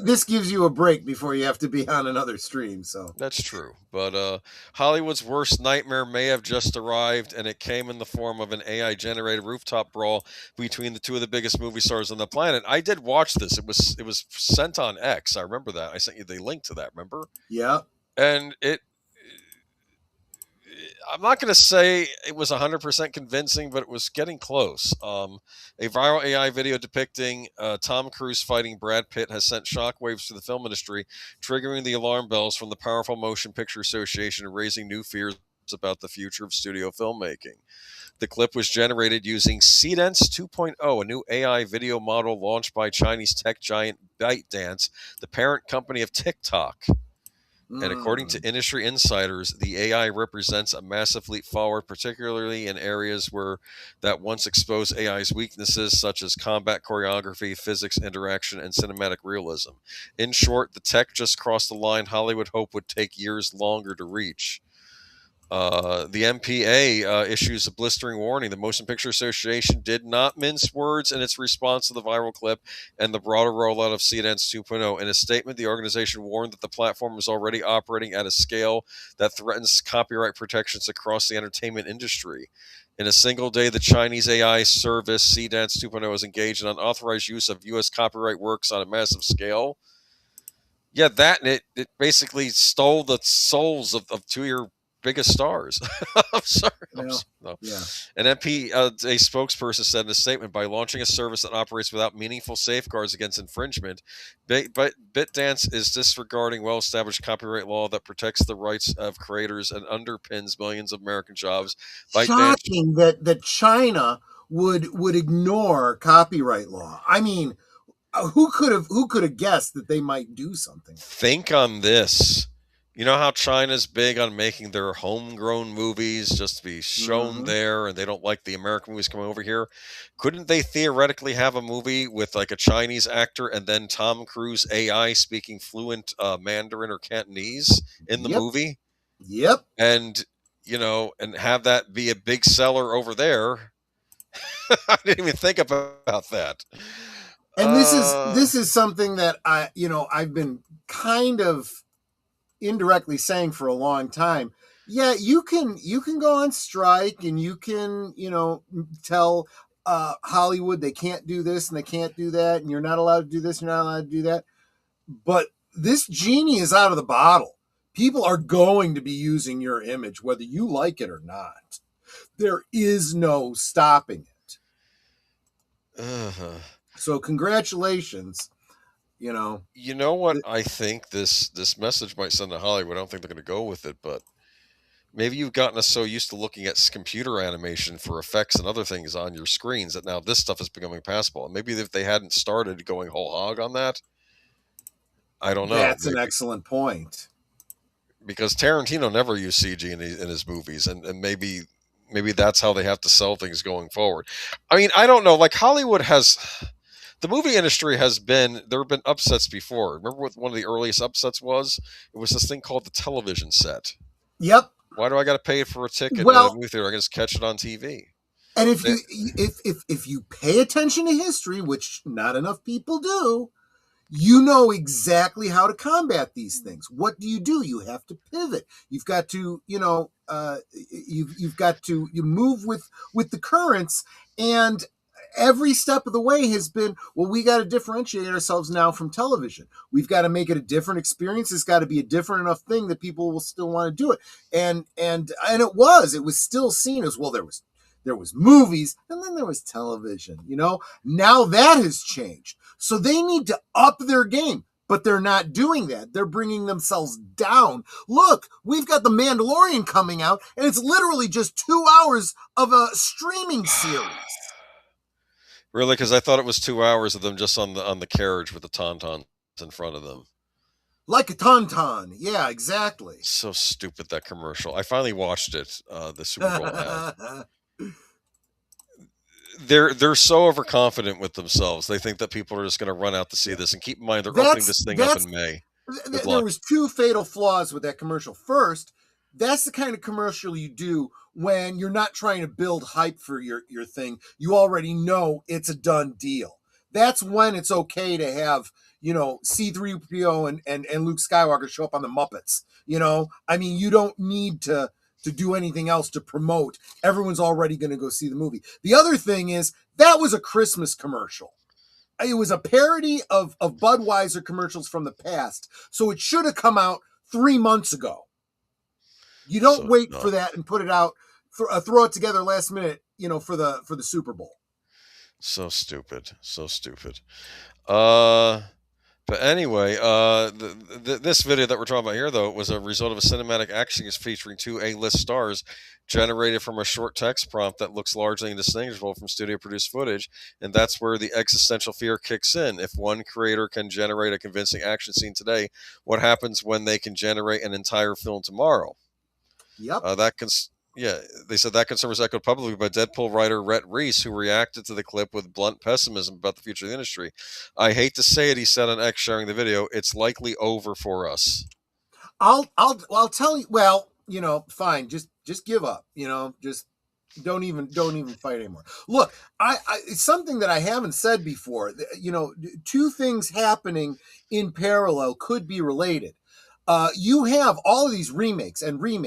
This gives you a break before you have to be on another stream. So that's true. But Hollywood's worst nightmare may have just arrived, and it came in the form of an AI-generated rooftop brawl between the two of the biggest movie stars on the planet. I did watch this. It was sent on X. I remember that. I sent you the link to that. Remember? Yeah. And I'm not going to say it was 100% convincing, but it was getting close. A viral AI video depicting Tom Cruise fighting Brad Pitt has sent shockwaves to the film industry, triggering the alarm bells from the powerful Motion Picture Association and raising new fears about the future of studio filmmaking. The clip was generated using Seedance 2.0, a new AI video model launched by Chinese tech giant ByteDance, the parent company of TikTok. And according to industry insiders, the AI represents a massive leap forward, particularly in areas where that once exposed AI's weaknesses, such as combat choreography, physics, interaction, and cinematic realism. In short, the tech just crossed the line Hollywood hoped would take years longer to reach. The MPA issues a blistering warning. The Motion Picture Association did not mince words in its response to the viral clip and the broader rollout of Seedance 2.0. In a statement, the organization warned that the platform is already operating at a scale that threatens copyright protections across the entertainment industry. In a single day, the Chinese AI service Seedance 2.0 is engaged in unauthorized use of U.S. copyright works on a massive scale. Yeah, that and it basically stole the souls of two of your biggest stars. I'm sorry. Well, No. yeah. An MP, a spokesperson said in a statement, by launching a service that operates without meaningful safeguards against infringement, BitDance is disregarding well-established copyright law that protects the rights of creators and underpins millions of American jobs. Shocking that China would ignore copyright law. I mean, who could have guessed that they might do something? Think on this. You know how China's big on making their homegrown movies just to be shown there, and they don't like the American movies coming over here? Couldn't they theoretically have a movie with like a Chinese actor and then Tom Cruise AI speaking fluent Mandarin or Cantonese in the movie? Yep. And, and have that be a big seller over there? I didn't even think about that. And this is something that I've been kind of indirectly saying for a long time. Yeah, you can go on strike and you can tell Hollywood they can't do this and they can't do that, and you're not allowed to do this, you're not allowed to do that. But this genie is out of the bottle. People are going to be using your image whether you like it or not. There is no stopping it. So congratulations. You know what? I think this message might send to Hollywood. I don't think they're going to go with it, but maybe you've gotten us so used to looking at computer animation for effects and other things on your screens that now this stuff is becoming passable. And maybe if they hadn't started going whole hog on that, I don't know. That's an excellent point. Because Tarantino never used CG in his movies, and maybe that's how they have to sell things going forward. I mean, I don't know. Like Hollywood has. The movie industry there have been upsets before. Remember what one of the earliest upsets was? It was this thing called the television set. Yep. Why do I got to pay for a ticket at a movie theater? I can just catch it on TV. And if you pay attention to history, which not enough people do, you know exactly how to combat these things. What do? You have to pivot. You've got to, you've got to move with the currents, and every step of the way has been, well, we got to differentiate ourselves now from television. We've got to make it a different experience. It's got to be a different enough thing that people will still want to do it. And it was still seen as, well, there was movies and then there was television, Now that has changed. So they need to up their game, but they're not doing that. They're bringing themselves down. Look, we've got The Mandalorian coming out, and it's literally just 2 hours of a streaming series. Really? Because I thought it was 2 hours of them just on the carriage with the tauntauns in front of them. Like a tauntaun. Yeah, exactly. So stupid, that commercial. I finally watched it, the Super Bowl ad. They're so overconfident with themselves. They think that people are just going to run out to see this. And keep in mind, they're opening this thing up in May. There was two fatal flaws with that commercial. First, that's the kind of commercial you do when you're not trying to build hype for your thing. You already know it's a done deal. That's when it's okay to have, C-3PO and Luke Skywalker show up on the Muppets. I mean, you don't need to do anything else to promote. Everyone's already going to go see the movie. The other thing is, that was a Christmas commercial. It was a parody of Budweiser commercials from the past. So it should have come out 3 months ago. You don't wait for that and put it out, throw it together last minute, for the Super Bowl. So stupid. But anyway, this video that we're talking about here, though, was a result of a cinematic action featuring 2 A-list stars generated from a short text prompt that looks largely indistinguishable from studio-produced footage, and that's where the existential fear kicks in. If one creator can generate a convincing action scene today, what happens when they can generate an entire film tomorrow? Yep. They said that concern was echoed publicly by Deadpool writer Rhett Reese, who reacted to the clip with blunt pessimism about the future of the industry. I hate to say it, he said on X sharing the video, it's likely over for us. I'll tell you. Well, fine. Just give up. Just don't even fight anymore. Look, it's something that I haven't said before. Two things happening in parallel could be related. You have all of these remakes, and every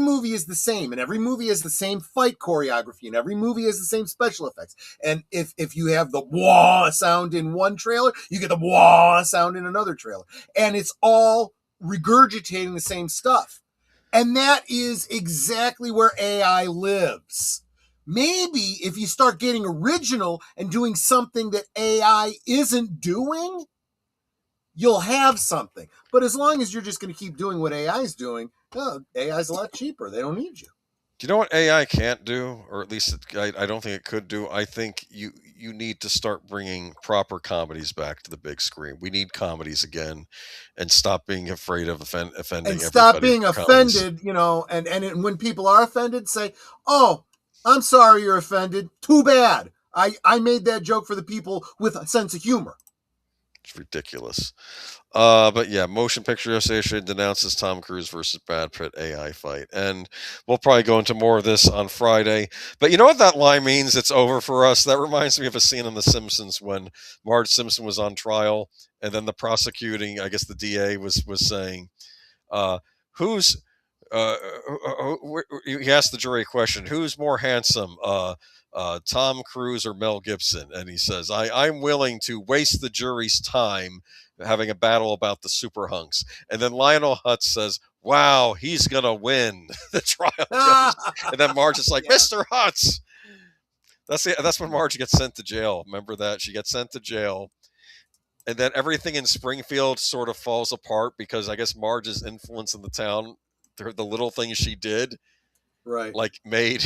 movie is the same, and every movie has the same fight choreography, and every movie has the same special effects. And if you have the wah sound in one trailer, you get the wah sound in another trailer. And it's all regurgitating the same stuff. And that is exactly where AI lives. Maybe if you start getting original and doing something that AI isn't doing, you'll have something. But as long as you're just going to keep doing what AI is doing, AI is a lot cheaper. They don't need you. Do you know what AI can't do, or at least I don't think it could do? I think you need to start bringing proper comedies back to the big screen. We need comedies again, and stop being afraid of offending And stop everybody being with comedies. offended, and when people are offended, say, oh, I'm sorry you're offended. Too bad. I made that joke for the people with a sense of humor. It's ridiculous. But yeah, Motion Picture Association denounces Tom Cruise versus Brad Pitt AI fight. And we'll probably go into more of this on Friday. But you know what that line means? It's over for us. That reminds me of a scene in The Simpsons when Marge Simpson was on trial, and then the prosecuting, I guess the DA was saying, who's he asked the jury a question, who's more handsome, Tom Cruise or Mel Gibson? And he says, I'm willing to waste the jury's time having a battle about the super hunks. And then Lionel Hutz says, wow, he's going to win the trial judge. And then Marge is like, Yeah. Mr. Hutz. That's when Marge gets sent to jail. Remember that? She gets sent to jail. And then everything in Springfield sort of falls apart because I guess Marge's influence in the town, the little things she did, Right. like made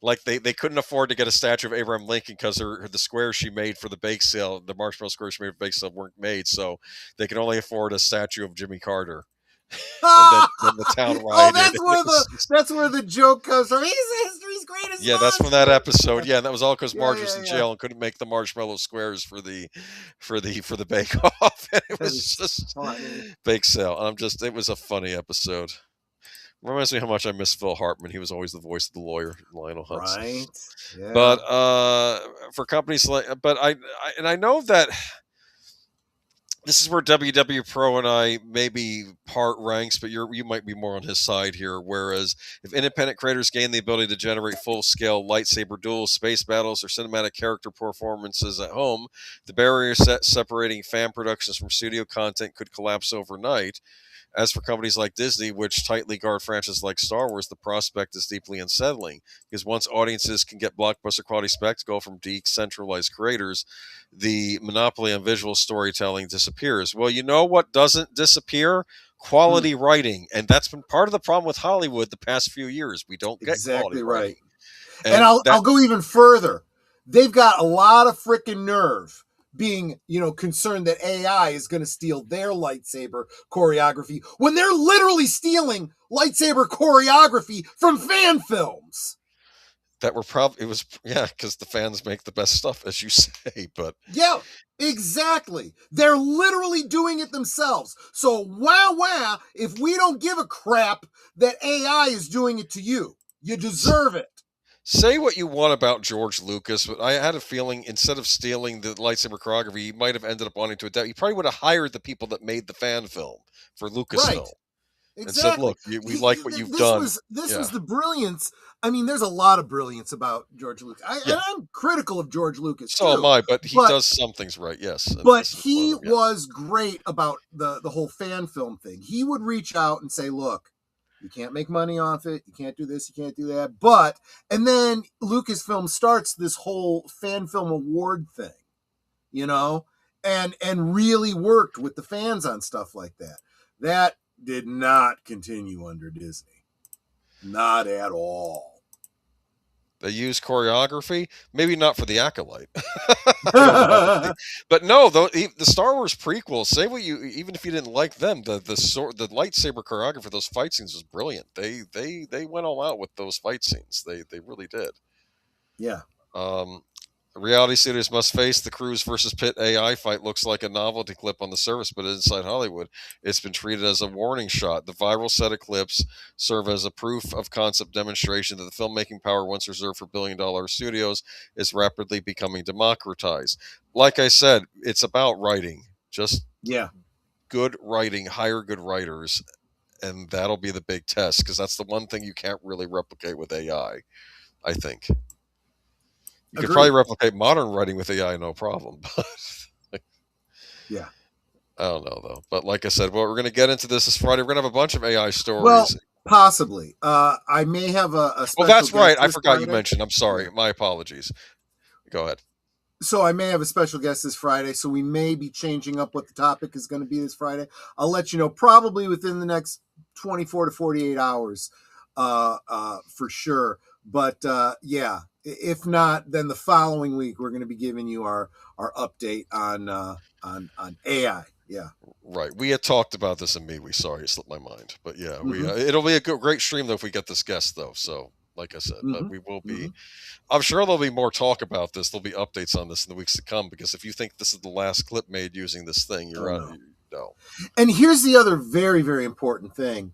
like they couldn't afford to get a statue of Abraham Lincoln because the squares she made for the bake sale, the marshmallow squares she made for the bake sale weren't made, so they could only afford a statue of Jimmy Carter. And then the town rioted. That's where the joke comes from. He's history's greatest. Yeah, that's from that episode. Yeah, and that was all because Marge was in yeah. jail and couldn't make the marshmallow squares for the bake off. It was just bake sale. It was a funny episode. Reminds me how much I miss Phil Hartman. He was always the voice of the lawyer, Lionel Hutz. Right. Yeah. But for companies like, but I know that this is where WW Pro and I maybe part ranks, but you might be more on his side here. Whereas if independent creators gain the ability to generate full-scale lightsaber duels, space battles, or cinematic character performances at home, the barrier separating fan productions from studio content could collapse overnight. As for companies like Disney, which tightly guard franchises like Star Wars, the prospect is deeply unsettling, because once audiences can get blockbuster quality spectacle from decentralized creators, the monopoly on visual storytelling disappears. Well, you know what doesn't disappear? Quality writing. And that's been part of the problem with Hollywood the past few years. We don't get quality writing. And I'll go even further. They've got a lot of freaking nerve being, concerned that AI is going to steal their lightsaber choreography when they're literally stealing lightsaber choreography from fan films. That were probably, because the fans make the best stuff, as you say, but. Yeah, exactly. They're literally doing it themselves. So, wow, if we don't give a crap that AI is doing it to you, you deserve it. Say what you want about George Lucas, but I had a feeling instead of stealing the lightsaber choreography, he might have ended up wanting to adapt. He probably would have hired the people that made the fan film for Lucasfilm. Right. Exactly. And said, look, we like what you've done. This was the brilliance. I mean, there's a lot of brilliance about George Lucas. And I'm critical of George Lucas, so am I, but he does some things right, yes. But he was great about the whole fan film thing. He would reach out and say, look, you can't make money off it. You can't do this. You can't do that. And then Lucasfilm starts this whole fan film award thing, and really worked with the fans on stuff like that. That did not continue under Disney. Not at all. They use choreography, maybe not for the Acolyte. But no, the Star Wars prequels, say what you, even if you didn't like them, the lightsaber choreography, those fight scenes was brilliant. They went all out with those fight scenes. They really did. Yeah. Reality studios must face the Cruise versus Pitt AI fight. Looks like a novelty clip on the surface, but inside Hollywood, it's been treated as a warning shot. The viral set of clips serve as a proof of concept demonstration that the filmmaking power once reserved for billion-dollar studios is rapidly becoming democratized. Like I said, it's about writing. Just good writing, hire good writers, and that'll be the big test, because that's the one thing you can't really replicate with AI, I think. You could probably replicate modern writing with AI, no problem. Yeah. I don't know though. But like I said, well, we're going to get into this Friday. We're going to have a bunch of AI stories. Well, possibly. I may have a special. Oh, that's right. guest I this forgot Friday. you mentioned. I'm sorry. Yeah. My apologies. Go ahead. So I may have a special guest this Friday. So we may be changing up what the topic is going to be this Friday. I'll let you know probably within the next 24 to 48 hours, for sure. But yeah, if not, then the following week we're going to be giving you our update on AI. Yeah. Right. We had talked about this in me. Sorry, it slipped my mind. But yeah, Mhm. it'll be a great stream though if we get this guest though. So like I said, but we will be. I'm sure there'll be more talk about this. There'll be updates on this in the weeks to come. Because if you think this is the last clip made using this thing, you're on. No. And here's the other very, very important thing.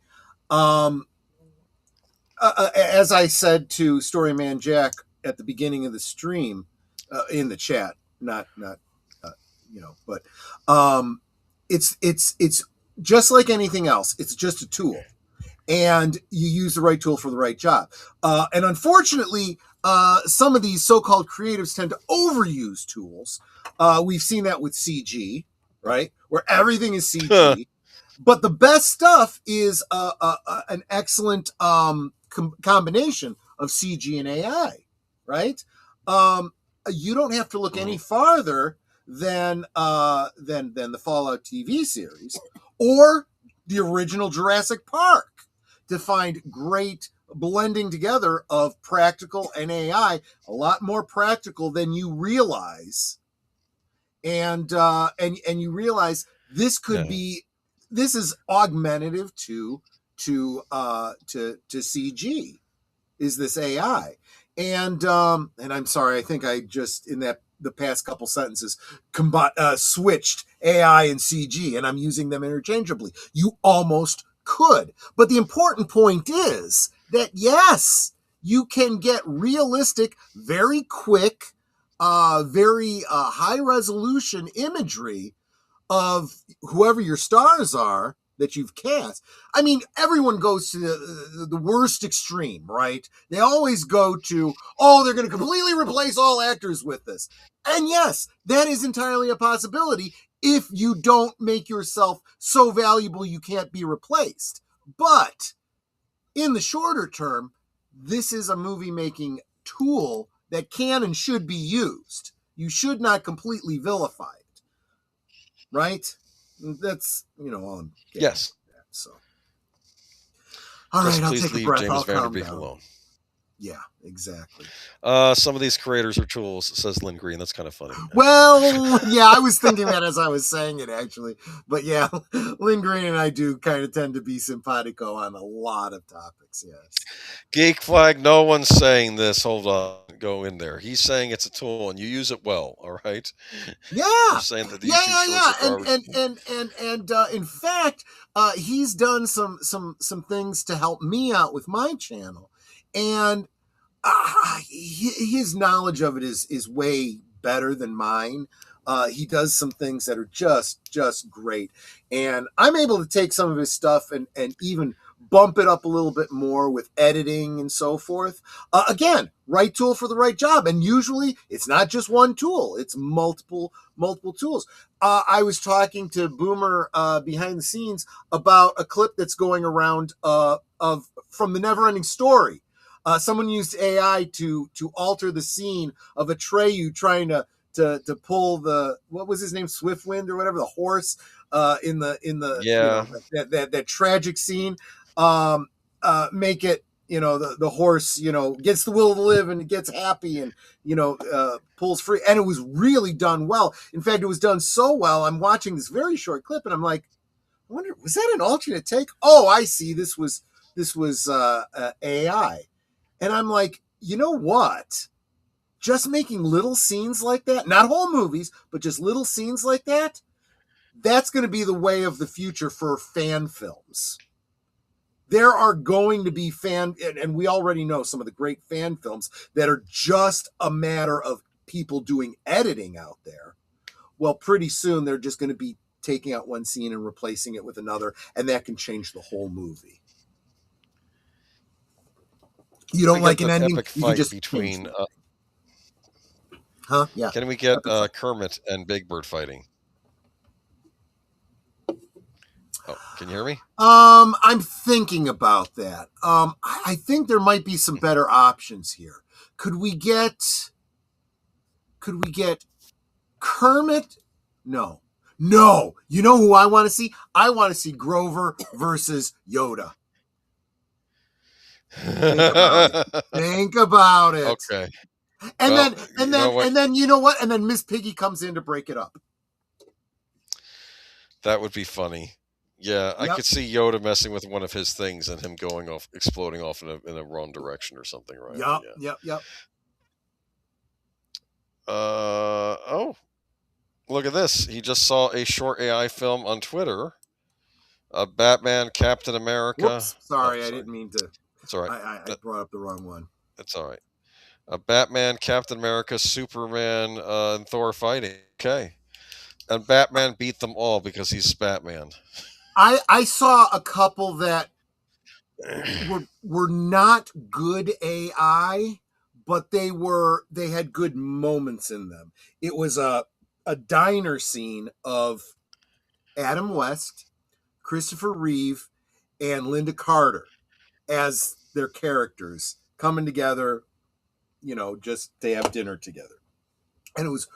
As I said to Storyman Jack at the beginning of the stream, in the chat, not but it's just like anything else. It's just a tool, and you use the right tool for the right job. And unfortunately, some of these so-called creatives tend to overuse tools. We've seen that with CG, right, where everything is CG. But the best stuff is an excellent combination of CG and AI, right? You don't have to look any farther than the Fallout TV series or the original Jurassic Park to find great blending together of practical and AI. A lot more practical than you realize, and you realize this could be. This is augmentative to CG, is this AI, and I'm sorry, I think I just in the past couple sentences switched AI and CG, and I'm using them interchangeably. You almost could, but the important point is that yes, you can get realistic, very quick, very high resolution imagery of whoever your stars are that you've cast. I mean, everyone goes to the worst extreme, right? They always go to, they're going to completely replace all actors with this. And yes, that is entirely a possibility if you don't make yourself so valuable you can't be replaced. But in the shorter term, this is a movie-making tool that can and should be used. You should not completely vilify it. Right? That's, all I'm getting. Yes. At, so. All right, I'll please take a leave breath. James I'll calm Vanderbeek down. alone. Yeah, exactly. Some of these creators are tools, says Lynn Green. That's kind of funny. Well, yeah, I was thinking that as I was saying it, actually. But yeah, Lynn Green and I do kind of tend to be simpatico on a lot of topics, yes. Geek Flag, no one's saying this. Hold on. Go in there. He's saying it's a tool and you use it well, all right? Yeah. You're saying that And in fact, he's done some things to help me out with my channel. And his knowledge of it is way better than mine. He does some things that are just great, and I'm able to take some of his stuff and even bump it up a little bit more with editing and so forth. Again, right tool for the right job, and usually it's not just one tool; it's multiple tools. I was talking to Boomer behind the scenes about a clip that's going around from the Neverending Story. Someone used AI to alter the scene of Atreyu trying to pull the, what was his name, Swiftwind or whatever, the horse in the that tragic scene. Make it, the horse, gets the will to live and gets happy and pulls free, and it was really done well. In fact, it was done so well. I'm watching this very short clip and I'm like, I wonder, was that an alternate take? Oh, I see. This was AI. And I'm like, you know what? Just making little scenes like that, not whole movies, but just little scenes like that, that's going to be the way of the future for fan films. There are going to be and we already know some of the great fan films that are just a matter of people doing editing out there. Well, pretty soon they're just going to be taking out one scene and replacing it with another, and that can change the whole movie. You don't like an ending? Epic you fight just between. Yeah. Can we get Kermit and Big Bird fighting? Oh, can you hear me? I'm thinking about that. I think there might be some better options here. Could we get Kermit? No. You know who I want to see? I want to see Grover versus Yoda. Think about it. Okay. And Well, then you know what? And then Miss Piggy comes in to break it up. That would be funny. Yeah, I Yep. could see Yoda messing with one of his things and him going off, exploding off in a wrong direction or something, right? Yep. Oh, look at this. He just saw a short AI film on Twitter. Batman, Captain America. Whoops, sorry, I didn't mean to. It's all right. I brought up the wrong one. It's all right. Batman, Captain America, Superman, and Thor fighting. Okay. And Batman beat them all because he's Batman. I saw a couple that were not good AI, but they had good moments in them. It was a diner scene of Adam West, Christopher Reeve, and Linda Carter as their characters coming together, just to have dinner together. And it was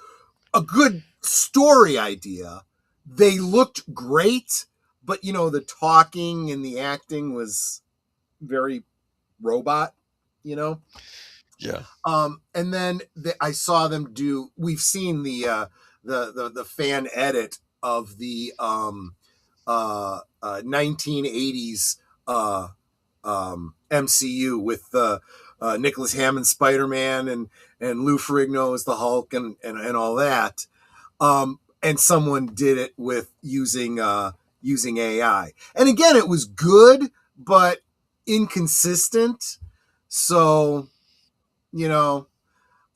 a good story idea. They looked great, but the talking and the acting was very robot, Yeah. And then I saw them do. We've seen the fan edit of the 1980s MCU with Nicholas Hammond Spider-Man and Lou Ferrigno as the Hulk and all that. And someone did it with using AI. And again, it was good, but inconsistent. So,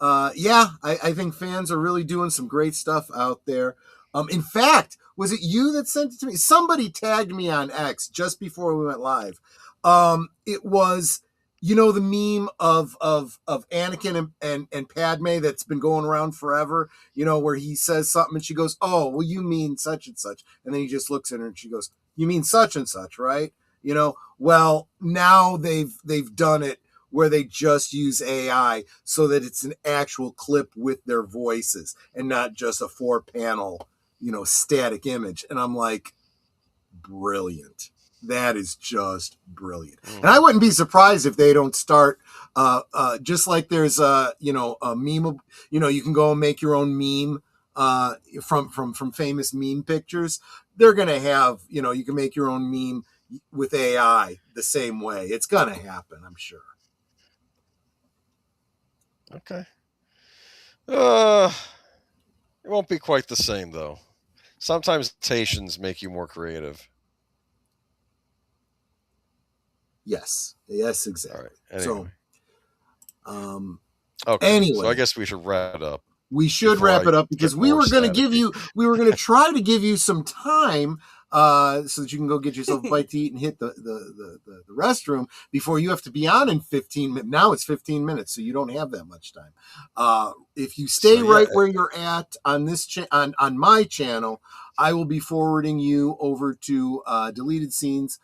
I think fans are really doing some great stuff out there. In fact, was it you that sent it to me? Somebody tagged me on X just before we went live. It was, the meme of Anakin and Padme that's been going around forever, where he says something and she goes, "Oh, well, you mean such and such." And then he just looks at her and she goes, "You mean such and such, right?" Well, now they've done it where they just use AI so that it's an actual clip with their voices and not just a 4-panel, static image. And I'm like, brilliant. That is just brilliant. And I wouldn't be surprised if they don't start, just like there's a meme, you can go and make your own meme from famous meme pictures. They're going to have, you can make your own meme with AI the same way. It's going to happen, I'm sure. Okay. It won't be quite the same, though. Sometimes limitations make you more creative. Yes, exactly. All right. Anyway. So, okay. Anyway, so I guess we should wrap it up. We should wrap it up because we were going to try to give you some time so that you can go get yourself a bite to eat and hit the restroom before you have to be on in 15 minutes. Now it's 15 minutes, so you don't have that much time. If you stay where you're at on this on my channel, I will be forwarding you over to deleted scenes.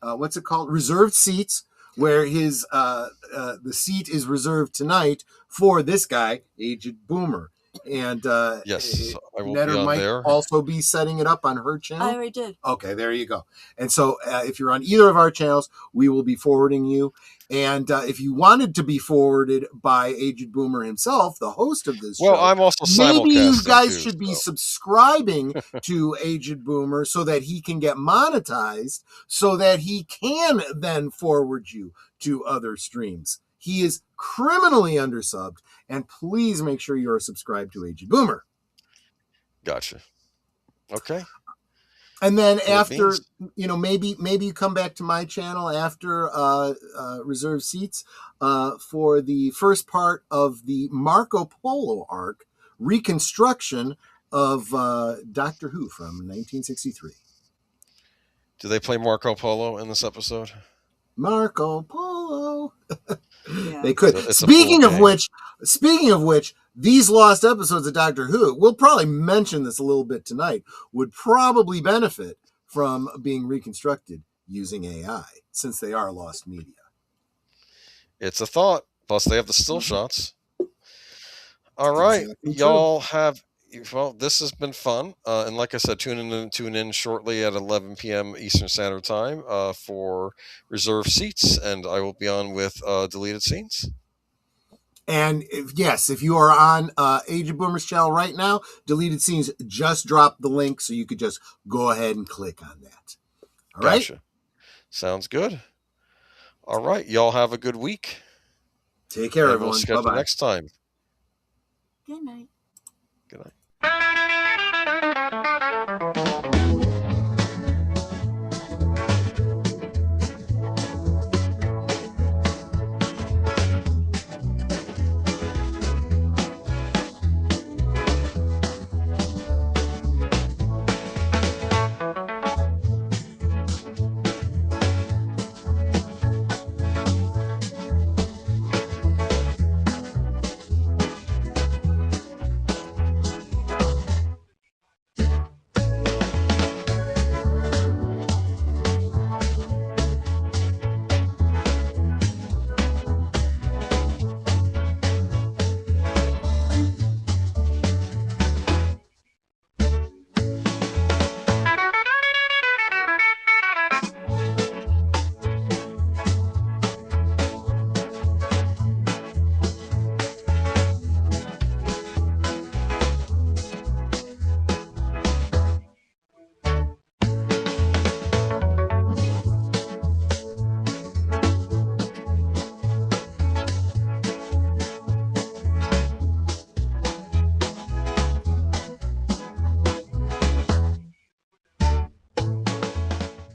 What's it called? Reserved seats, where his the seat is reserved tonight for this guy, Aged Boomer. And yes, I will Netter be on might there. also be setting it up on her channel. I already did. Okay, there you go. And so if you're on either of our channels, we will be forwarding you. And if you wanted to be forwarded by Aged Boomer himself, the host of this show, I'm also maybe you simulcasting guys too, should be subscribing to Aged Boomer so that he can get monetized, so that he can then forward you to other streams. He is criminally undersubbed, and please make sure you are subscribed to Aged Boomer. Gotcha. Okay. And then after, maybe you come back to my channel after Reserved Seats for the first part of the Marco Polo arc reconstruction of Doctor Who from 1963. Do they play Marco Polo in this episode? Marco Polo. Yeah. They could. It's Speaking of which, these lost episodes of Doctor Who, we'll probably mention this a little bit tonight, would probably benefit from being reconstructed using AI, since they are lost media. It's a thought. Plus, they have the still shots. All right, Exactly y'all have. Well, this has been fun, and like I said, tune in shortly at 11 p.m. Eastern Standard Time for reserved seats, and I will be on with deleted scenes. And if you are on Age of Boomers channel right now, Deleted Scenes just dropped the link, so you could just go ahead and click on that. All right? Gotcha. Sounds good. All right, y'all have a good week. Take care, and everyone. We'll schedule Bye-bye. next time. Good night. Good night.